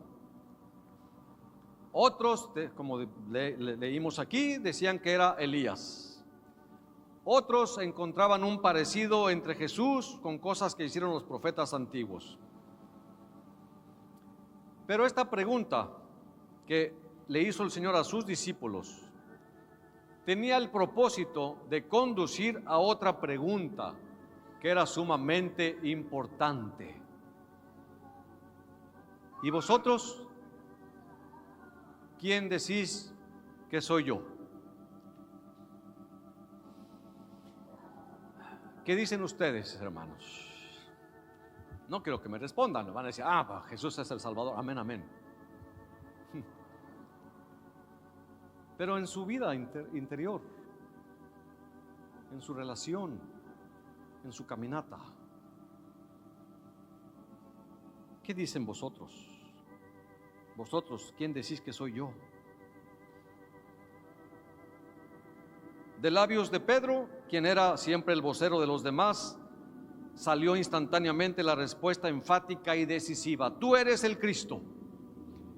Otros, como leímos aquí, decían que era Elías. Otros encontraban un parecido entre Jesús con cosas que hicieron los profetas antiguos. Pero esta pregunta que le hizo el Señor a sus discípulos tenía el propósito de conducir a otra pregunta que era sumamente importante. ¿Y vosotros quién decís que soy yo? ¿Qué dicen ustedes, hermanos? No quiero que me respondan, van a decir: Jesús es el Salvador, amén, amén. Pero en su vida interior, en su relación, en su caminata, ¿qué dicen vosotros? ¿Vosotros quién decís que soy yo? De labios de Pedro, quien era siempre el vocero de los demás, salió instantáneamente la respuesta enfática y decisiva: tú eres el Cristo,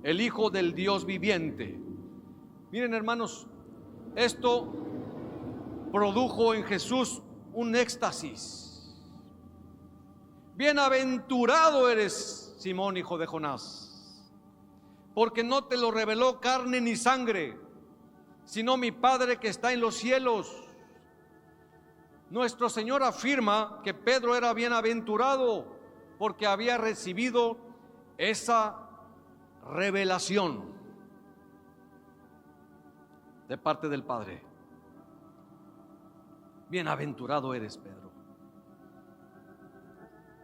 el Hijo del Dios viviente. Miren, hermanos, esto produjo en Jesús un éxtasis. Bienaventurado eres, Simón, hijo de Jonás, porque no te lo reveló carne ni sangre, sino mi Padre que está en los cielos. Nuestro Señor afirma que Pedro era bienaventurado porque había recibido esa revelación de parte del Padre. Bienaventurado eres, Pedro.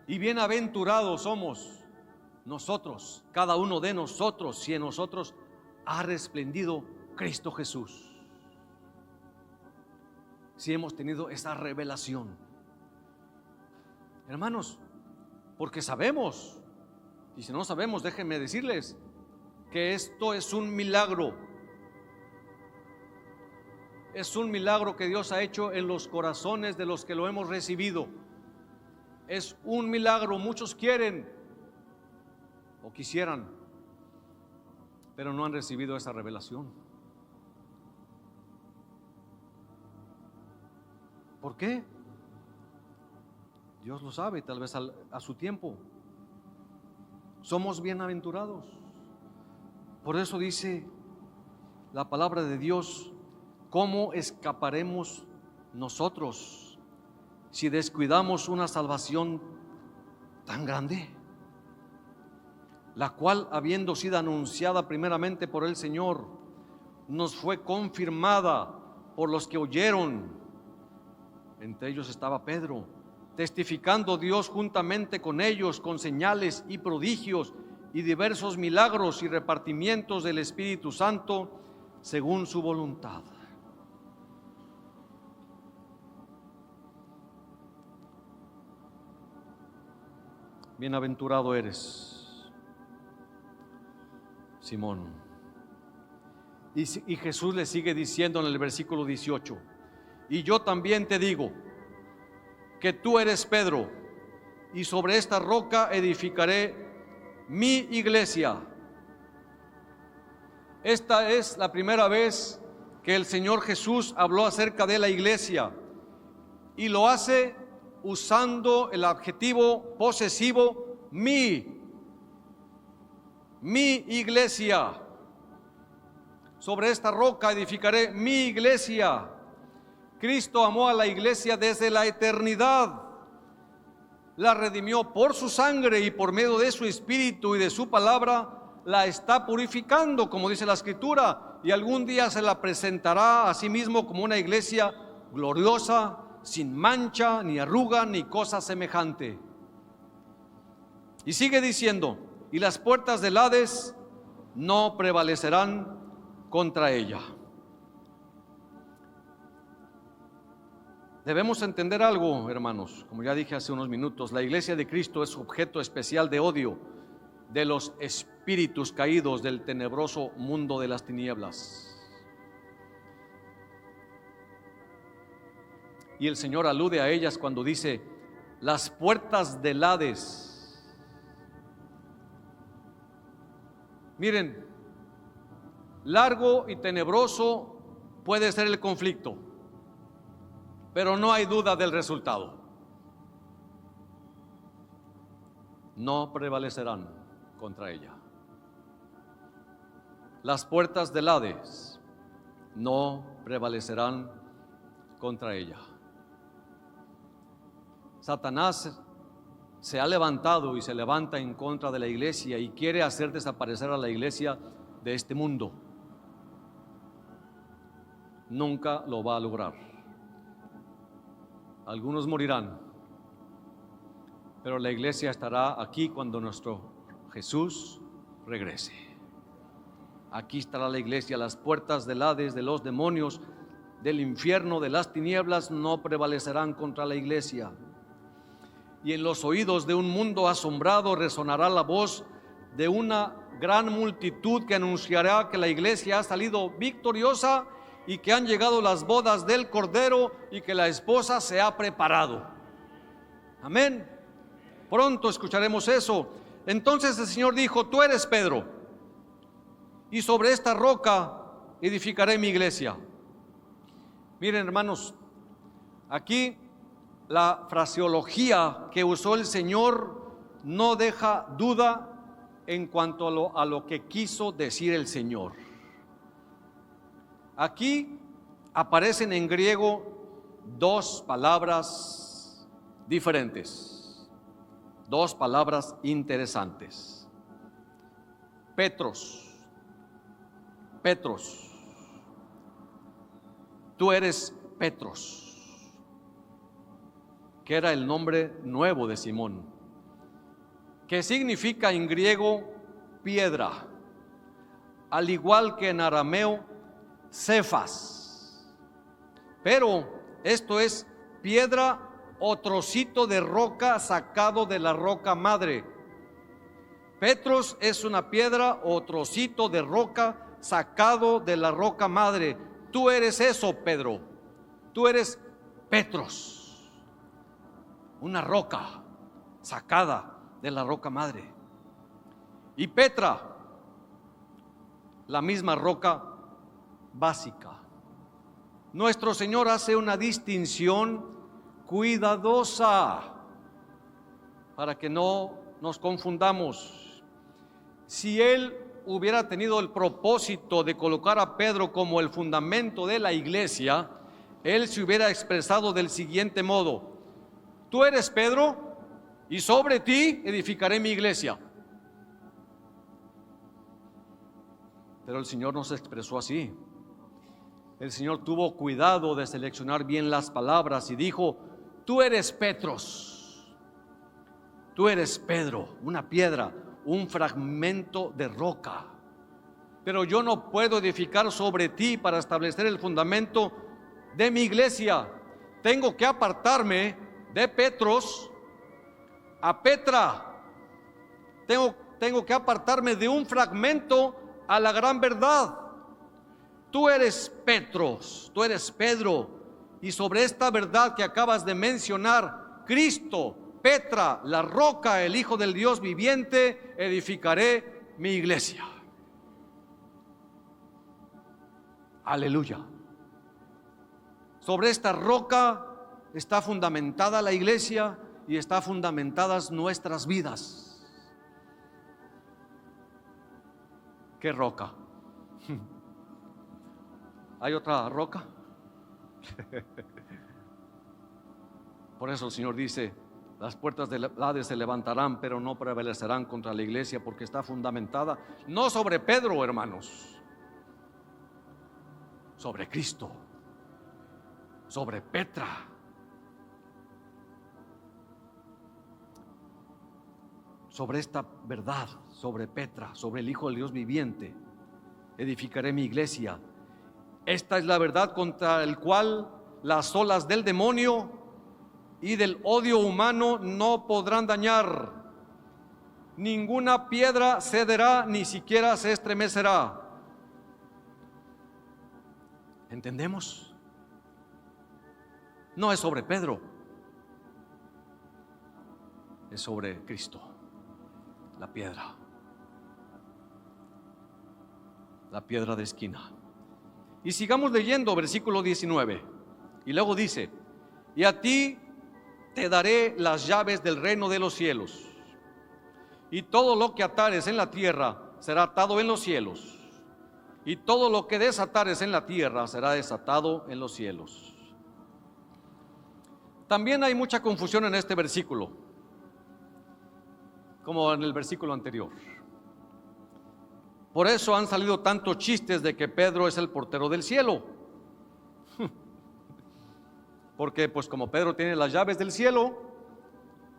Y bienaventurados somos nosotros, cada uno de nosotros, si en nosotros ha resplendido Cristo Jesús. Si hemos tenido esa revelación, hermanos, porque sabemos Y si no sabemos, déjenme decirles que esto es un milagro. Es un milagro que Dios ha hecho en los corazones de los que lo hemos recibido. Es un milagro. Muchos quieren o quisieran, pero no han recibido esa revelación. ¿Por qué? Dios lo sabe, tal vez a su tiempo. Somos bienaventurados. Por eso dice la palabra de Dios: ¿cómo escaparemos nosotros si descuidamos una salvación tan grande? La cual, habiendo sido anunciada primeramente por el Señor, nos fue confirmada por los que oyeron. Entre ellos estaba Pedro, testificando Dios juntamente con ellos con señales y prodigios y diversos milagros y repartimientos del Espíritu Santo según su voluntad. Bienaventurado eres, Simón. Y Jesús le sigue diciendo en el versículo 18: y yo también te digo que tú eres Pedro, y sobre esta roca edificaré mi iglesia. Esta es la primera vez que el Señor Jesús habló acerca de la iglesia, y lo hace usando el adjetivo posesivo mi iglesia. Sobre esta roca edificaré mi iglesia. Cristo amó a la iglesia desde la eternidad, la redimió por su sangre y por medio de su espíritu y de su palabra la está purificando, como dice la Escritura, y algún día se la presentará a sí mismo como una iglesia gloriosa, sin mancha, ni arruga, ni cosa semejante. Y sigue diciendo: y las puertas del Hades no prevalecerán contra ella. Debemos entender algo, hermanos. Como ya dije hace unos minutos, la iglesia de Cristo es objeto especial de odio de los espíritus caídos del tenebroso mundo de las tinieblas. Y el Señor alude a ellas cuando dice: las puertas del Hades. Miren, largo y tenebroso puede ser el conflicto, pero no hay duda del resultado. No prevalecerán contra ella. Las puertas del Hades no prevalecerán contra ella. Satanás se ha levantado y se levanta en contra de la iglesia y quiere hacer desaparecer a la iglesia de este mundo. Nunca lo va a lograr. Algunos morirán, pero la iglesia estará aquí cuando nuestro Jesús regrese. Aquí estará la iglesia. Las puertas del Hades, de los demonios, del infierno, de las tinieblas, no prevalecerán contra la iglesia. Y en los oídos de un mundo asombrado resonará la voz de una gran multitud que anunciará que la iglesia ha salido victoriosa y que han llegado las bodas del Cordero y que la esposa se ha preparado. Amén. Pronto escucharemos eso. Entonces el Señor dijo: tú eres Pedro, y sobre esta roca edificaré mi iglesia. Miren, hermanos, aquí la fraseología que usó el Señor no deja duda en cuanto a lo que quiso decir el Señor. Aquí aparecen en griego dos palabras diferentes, dos palabras interesantes. Petros. Tú eres Petros, que era el nombre nuevo de Simón, que significa en griego piedra, al igual que en arameo Cefas. Pero esto es piedra o trocito de roca sacado de la roca madre. Petros es una piedra o trocito de roca sacado de la roca madre. Tú eres eso, Pedro. Tú eres Petros, una roca sacada de la roca madre. Y Petra, la misma roca básica. Nuestro Señor hace una distinción cuidadosa para que no nos confundamos. Si Él hubiera tenido el propósito de colocar a Pedro como el fundamento de la iglesia, Él se hubiera expresado del siguiente modo: tú eres Pedro, y sobre ti edificaré mi iglesia. Pero el Señor no se expresó así. El Señor tuvo cuidado de seleccionar bien las palabras y dijo: tú eres Petros, tú eres Pedro, una piedra, un fragmento de roca. Pero yo no puedo edificar sobre ti para establecer el fundamento de mi iglesia. Tengo que apartarme de Petros a Petra. Tengo que apartarme de un fragmento a la gran verdad. Tú eres Petros, tú eres Pedro, y sobre esta verdad que acabas de mencionar, Cristo, Petra, la roca, el Hijo del Dios viviente, edificaré mi iglesia. Aleluya. Sobre esta roca está fundamentada la iglesia y está fundamentadas nuestras vidas. ¿Qué roca? ¿Hay otra roca? Por eso el Señor dice: las puertas del Hades se levantarán, pero no prevalecerán contra la iglesia, porque está fundamentada no sobre Pedro, hermanos, sobre Cristo, sobre Petra. Sobre esta verdad, sobre Petra, sobre el Hijo del Dios viviente, edificaré mi iglesia. Esta es la verdad contra el cual las olas del demonio y del odio humano no podrán dañar. Ninguna piedra cederá, ni siquiera se estremecerá. ¿Entendemos? No es sobre Pedro, es sobre Cristo, la piedra de esquina. Y sigamos leyendo versículo 19. Y luego dice: y a ti te daré las llaves del reino de los cielos. Y todo lo que atares en la tierra será atado en los cielos. Y todo lo que desatares en la tierra será desatado en los cielos. También hay mucha confusión en este versículo, como en el versículo anterior. Por eso han salido tantos chistes de que Pedro es el portero del cielo. Porque pues como Pedro tiene las llaves del cielo,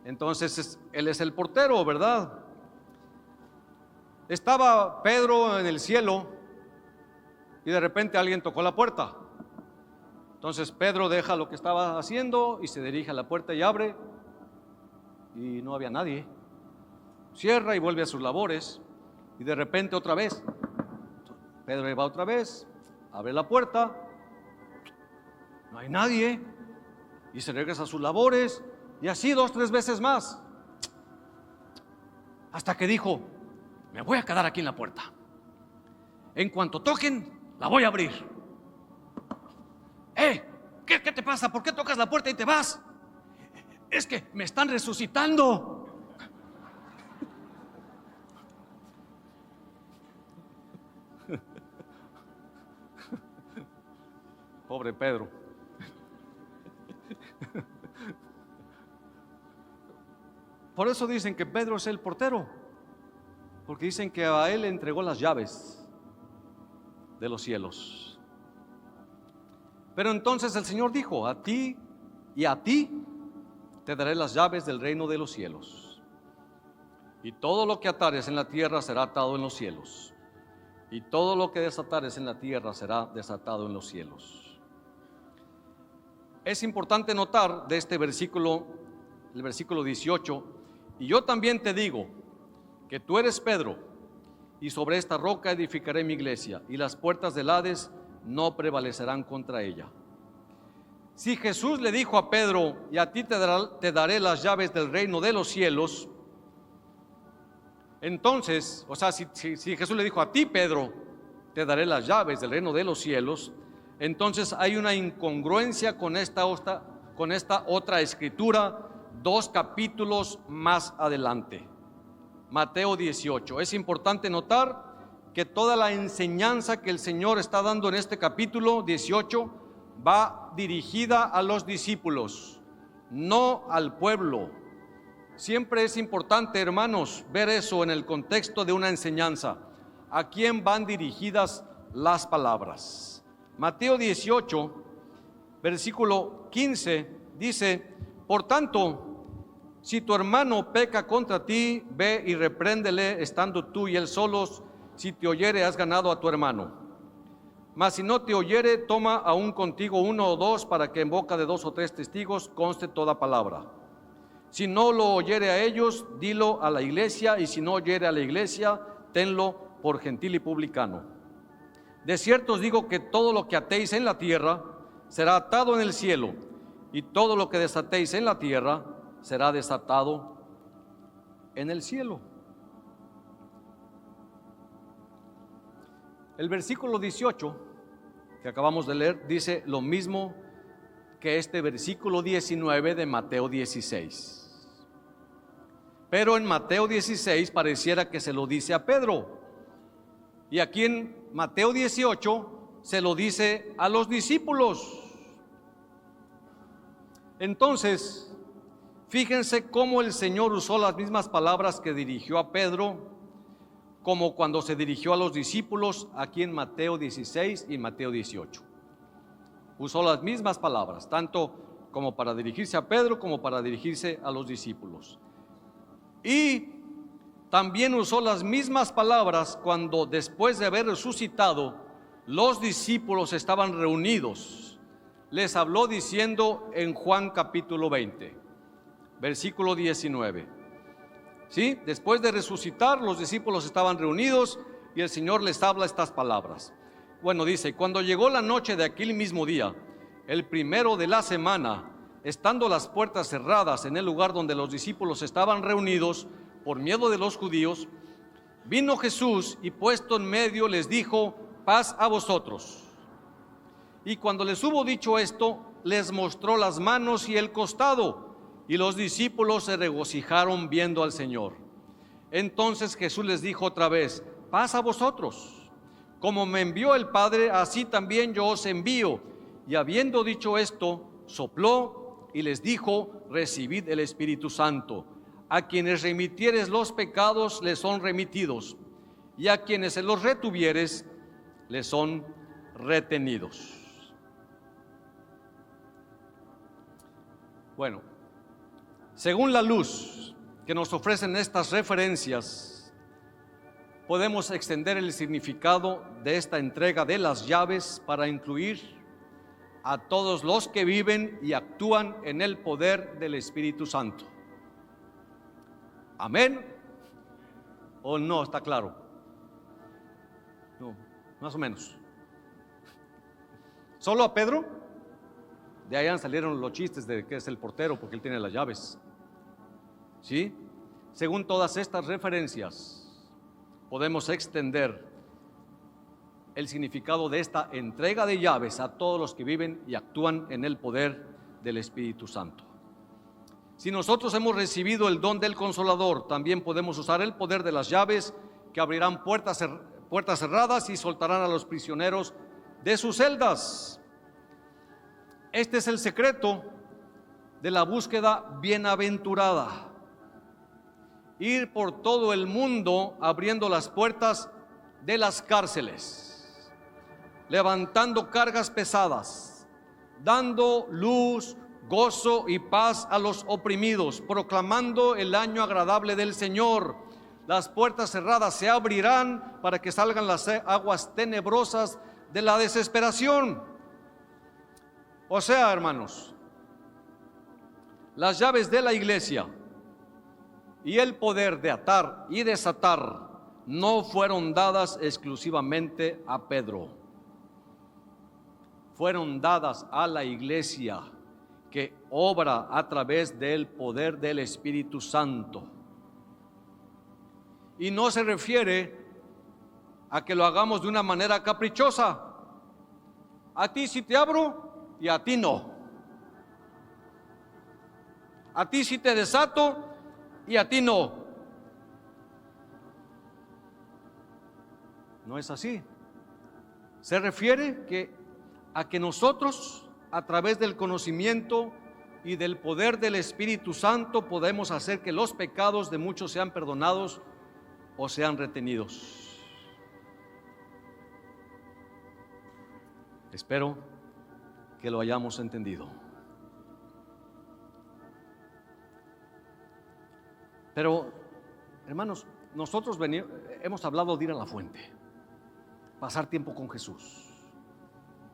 entonces él es el portero, ¿verdad? Estaba Pedro en el cielo y de repente alguien tocó la puerta. Entonces Pedro deja lo que estaba haciendo y se dirige a la puerta y abre, y no había nadie. Cierra y vuelve a sus labores. Y de repente otra vez, Pedro va otra vez, abre la puerta, no hay nadie, y se regresa a sus labores, y así 2, 3 veces más, hasta que dijo: me voy a quedar aquí en la puerta. En cuanto toquen, la voy a abrir. ¿Qué te pasa? ¿Por qué tocas la puerta y te vas? Es que me están resucitando. Pobre Pedro. Por eso dicen que Pedro es el portero, porque dicen que a él le entregó las llaves de los cielos. Pero entonces el Señor dijo: a ti y a ti te daré las llaves del reino de los cielos. Y todo lo que atares en la tierra será atado en los cielos, y todo lo que desatares en la tierra será desatado en los cielos. Es importante notar de este versículo, el versículo 18: y yo también te digo que tú eres Pedro, y sobre esta roca edificaré mi iglesia, y las puertas del Hades no prevalecerán contra ella. Si Jesús le dijo a Pedro, y a ti te daré las llaves del reino de los cielos, entonces, o sea, si Jesús le dijo a ti, Pedro, te daré las llaves del reino de los cielos, entonces hay una incongruencia con esta otra escritura, 2 capítulos más adelante. Mateo 18. Es importante notar que toda la enseñanza que el Señor está dando en este capítulo 18 va dirigida a los discípulos, no al pueblo. Siempre es importante, hermanos, ver eso en el contexto de una enseñanza. ¿A quién van dirigidas las palabras? Mateo 18, versículo 15, dice: por tanto, si tu hermano peca contra ti, ve y repréndele estando tú y él solos. Si te oyere, has ganado a tu hermano. Mas si no te oyere, toma aún contigo 1 o 2, para que en boca de 2 o 3 testigos conste toda palabra. Si no lo oyere a ellos, dilo a la iglesia, y si no oyere a la iglesia, tenlo por gentil y publicano. De cierto os digo que todo lo que atéis en la tierra será atado en el cielo, y todo lo que desatéis en la tierra será desatado en el cielo. El versículo 18 que acabamos de leer dice lo mismo que este versículo 19 de Mateo 16. Pero en Mateo 16 pareciera que se lo dice a Pedro, y aquí en Mateo 18 se lo dice a los discípulos. Entonces, fíjense cómo el Señor usó las mismas palabras que dirigió a Pedro, como cuando se dirigió a los discípulos aquí en Mateo 16 y Mateo 18. Usó las mismas palabras, tanto como para dirigirse a Pedro como para dirigirse a los discípulos. Y también usó las mismas palabras cuando, después de haber resucitado, los discípulos estaban reunidos. Les habló diciendo en Juan capítulo 20, versículo 19. ¿Sí? Después de resucitar, los discípulos estaban reunidos y el Señor les habla estas palabras. Bueno, dice: cuando llegó la noche de aquel mismo día, el primero de la semana, estando las puertas cerradas en el lugar donde los discípulos estaban reunidos por miedo de los judíos, vino Jesús y puesto en medio les dijo: paz a vosotros. Y cuando les hubo dicho esto, les mostró las manos y el costado, y los discípulos se regocijaron viendo al Señor. Entonces Jesús les dijo otra vez: paz a vosotros. Como me envió el Padre, así también yo os envío. Y habiendo dicho esto, sopló y les dijo: recibid el Espíritu Santo. A quienes remitieres los pecados les son remitidos, y a quienes se los retuvieres les son retenidos. Bueno, según la luz que nos ofrecen estas referencias, podemos extender el significado de esta entrega de las llaves para incluir a todos los que viven y actúan en el poder del Espíritu Santo. ¿Amén? ¿O no? ¿Está claro? No, más o menos. ¿Solo a Pedro? De allá salieron los chistes de que es el portero porque él tiene las llaves. ¿Sí? Según todas estas referencias, podemos extender el significado de esta entrega de llaves a todos los que viven y actúan en el poder del Espíritu Santo. Si nosotros hemos recibido el don del Consolador, también podemos usar el poder de las llaves que abrirán puertas cerradas y soltarán a los prisioneros de sus celdas. Este es el secreto de la búsqueda bienaventurada. Ir por todo el mundo abriendo las puertas de las cárceles, levantando cargas pesadas, dando luz, gozo y paz a los oprimidos, proclamando el año agradable del Señor. Las puertas cerradas se abrirán para que salgan las aguas tenebrosas de la desesperación. O sea, hermanos, las llaves de la iglesia y el poder de atar y desatar no fueron dadas exclusivamente a Pedro. Fueron dadas a la iglesia que obra a través del poder del Espíritu Santo. Y no se refiere a que lo hagamos de una manera caprichosa. A ti sí te abro y a ti no. A ti sí te desato y a ti no. No es así. Se refiere a que nosotros, a través del conocimiento y del poder del Espíritu Santo, podemos hacer que los pecados de muchos sean perdonados o sean retenidos. Espero que lo hayamos entendido. Pero, hermanos, nosotros hemos hablado de ir a la fuente, pasar tiempo con Jesús.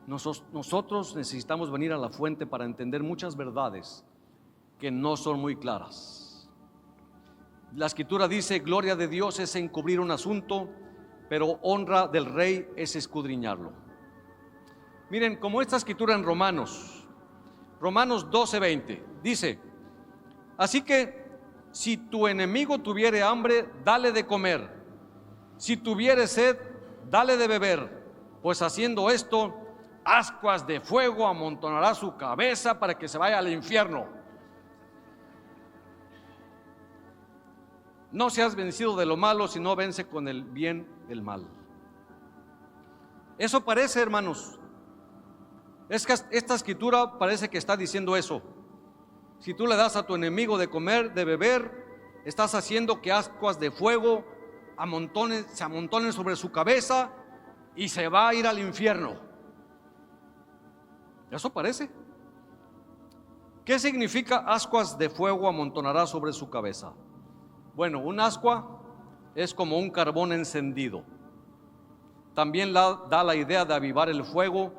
Nosotros necesitamos venir a la fuente para entender muchas verdades que no son muy claras. La Escritura dice: gloria de Dios es encubrir un asunto, pero honra del rey es escudriñarlo. Miren, como esta Escritura en Romanos 12:20 dice: así que si tu enemigo tuviere hambre, dale de comer; si tuviere sed, dale de beber, pues haciendo esto, ascuas de fuego amontonará su cabeza para que se vaya al infierno. No seas vencido de lo malo, sino vence con el bien el mal. Eso parece, hermanos, es que esta Escritura parece que está diciendo eso. Si tú le das a tu enemigo de comer, de beber, estás haciendo que ascuas de fuego se amontonen sobre su cabeza y se va a ir al infierno. Eso parece. ¿Qué significa ascuas de fuego amontonará sobre su cabeza? Bueno, un ascua es como un carbón encendido. También da la idea de avivar el fuego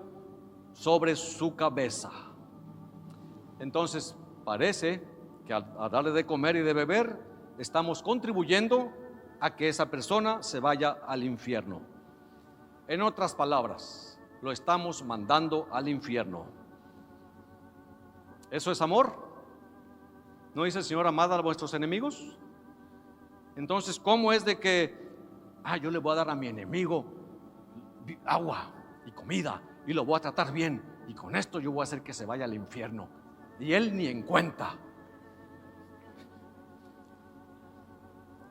sobre su cabeza. Entonces, parece que al darle de comer y de beber, estamos contribuyendo a que esa persona se vaya al infierno. En otras palabras, lo estamos mandando al infierno. ¿Eso es amor? ¿No dice el Señor: amad a vuestros enemigos? Entonces, ¿cómo es de que yo le voy a dar a mi enemigo agua y comida y lo voy a tratar bien, y con esto yo voy a hacer que se vaya al infierno, y él ni en cuenta?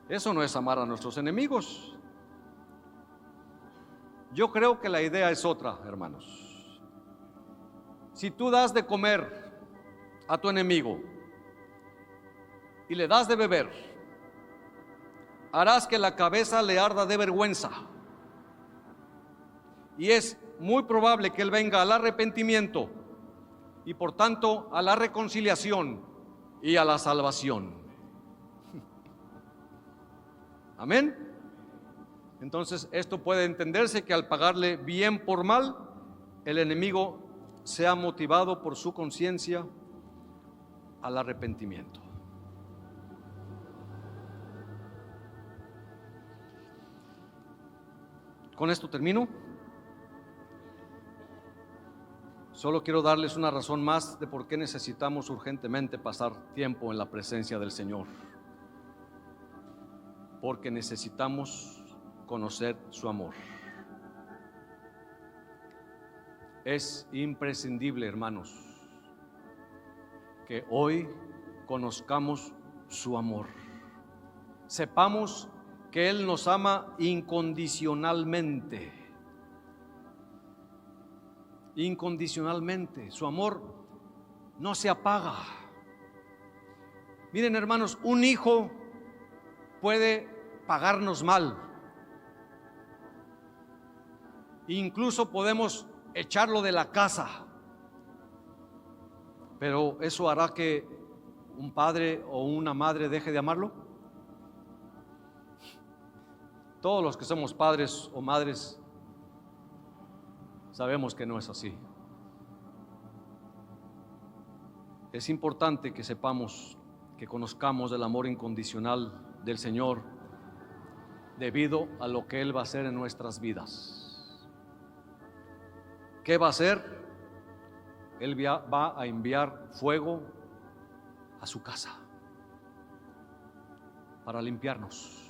Eso no es amar a nuestros enemigos. Yo creo que la idea es otra, hermanos. Si tú das de comer a tu enemigo y le das de beber, harás que la cabeza le arda de vergüenza, y es muy probable que él venga al arrepentimiento y por tanto a la reconciliación y a la salvación. Amén. Entonces, esto puede entenderse que al pagarle bien por mal, el enemigo sea motivado por su conciencia al arrepentimiento. Con esto termino. Solo quiero darles una razón más de por qué necesitamos urgentemente pasar tiempo en la presencia del Señor. Porque necesitamos conocer su amor. Es imprescindible, hermanos, que hoy conozcamos su amor. Sepamos que Él nos ama incondicionalmente. Incondicionalmente. Su amor no se apaga. Miren, hermanos, un hijo puede pagarnos mal. Incluso podemos echarlo de la casa. Pero ¿eso hará que un padre o una madre deje de amarlo? Todos los que somos padres o madres sabemos que no es así. Es importante que sepamos que conozcamos el amor incondicional del Señor debido a lo que Él va a hacer en nuestras vidas. ¿Qué va a hacer? Él va a enviar fuego a su casa para limpiarnos.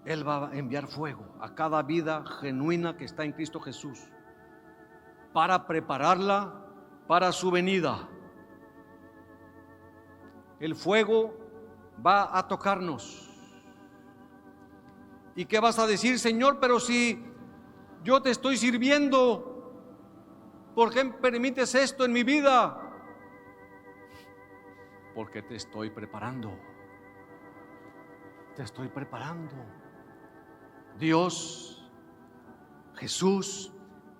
Él va a enviar fuego a cada vida genuina que está en Cristo Jesús para prepararla para su venida. El fuego va a tocarnos. ¿Y qué vas a decir, Señor? Pero si yo te estoy sirviendo, ¿por qué permites esto en mi vida? Porque te estoy preparando. Te estoy preparando. Dios, Jesús,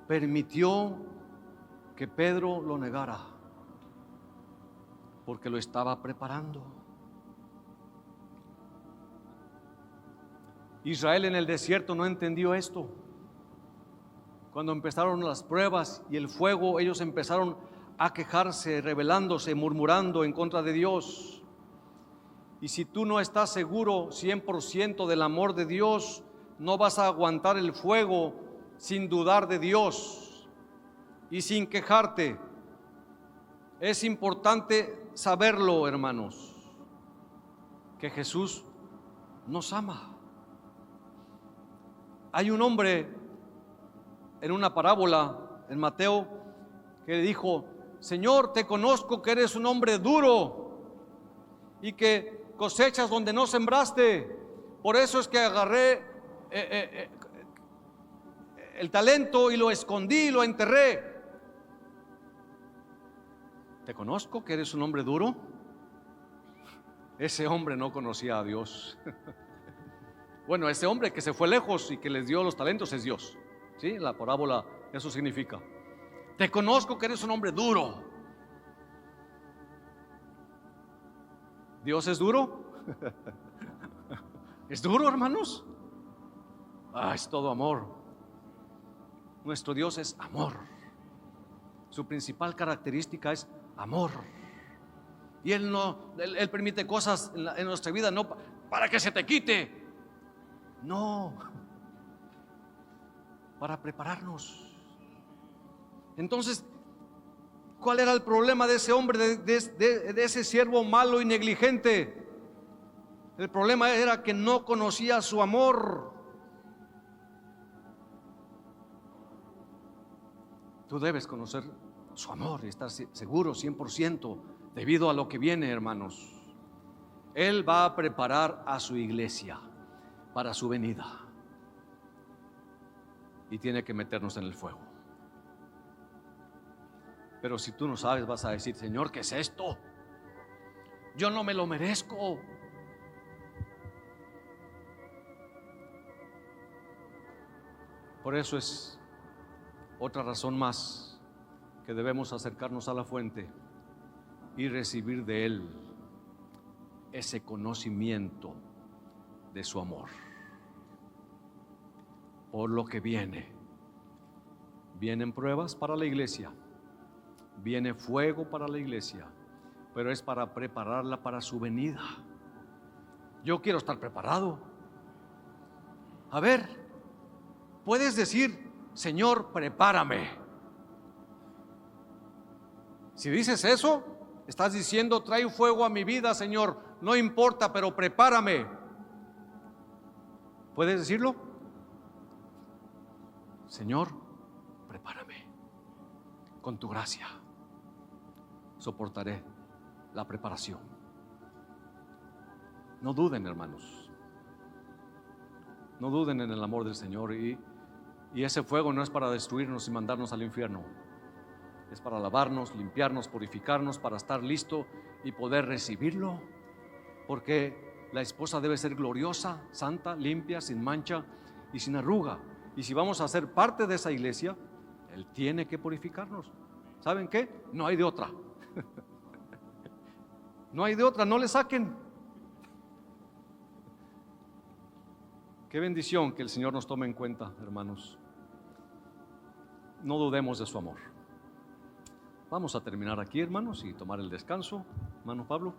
permitió que Pedro lo negara porque lo estaba preparando. Israel en el desierto no entendió esto. Cuando empezaron las pruebas y el fuego, ellos empezaron a quejarse, rebelándose, murmurando en contra de Dios. Y si tú no estás seguro 100% del amor de Dios, no vas a aguantar el fuego sin dudar de Dios y sin quejarte. Es importante saberlo, hermanos, que Jesús nos ama. Hay un hombre en una parábola en Mateo que dijo: Señor, te conozco que eres un hombre duro y que cosechas donde no sembraste. Por eso es que agarré el talento y lo escondí, lo enterré. ¿Te conozco que eres un hombre duro? Ese hombre no conocía a Dios. Bueno, ese hombre que se fue lejos y que les dio los talentos es Dios. ¿Sí? La parábola eso significa. Te conozco que eres un hombre duro. ¿Dios es duro? ¿Es duro, hermanos? Es todo amor. Nuestro Dios es amor. Su principal característica es amor. Y Él permite cosas en nuestra vida no para que se te quite. No, para prepararnos. Entonces, ¿cuál era el problema de ese hombre, de ese siervo malo y negligente? El problema era que no conocía su amor. Tú debes conocer su amor y estar seguro 100% debido a lo que viene, hermanos. Él va a preparar a su iglesia para su venida y tiene que meternos en el fuego. Pero si tú no sabes, vas a decir: Señor, ¿qué es esto? Yo no me lo merezco. Por eso es otra razón más que debemos acercarnos a la fuente y recibir de Él ese conocimiento de su amor. Por lo que vienen pruebas para la iglesia, viene fuego para la iglesia, pero es para prepararla para su venida. Yo quiero estar preparado. A ver, puedes decir: Señor, prepárame. Si dices eso, estás diciendo: trae fuego a mi vida, Señor, no importa, pero prepárame. ¿Puedes decirlo? Señor, prepárame. Con tu gracia soportaré la preparación. No duden, hermanos. No duden en el amor del Señor. Y ese fuego no es para destruirnos y mandarnos al infierno. Es para lavarnos, limpiarnos, purificarnos, para estar listo y poder recibirlo. Porque la esposa debe ser gloriosa, santa, limpia, sin mancha y sin arruga. Y si vamos a ser parte de esa iglesia, Él tiene que purificarnos. ¿Saben qué? No hay de otra. No hay de otra, no le saquen. Qué bendición que el Señor nos tome en cuenta, hermanos. No dudemos de su amor. Vamos a terminar aquí, hermanos, y tomar el descanso. Hermano Pablo.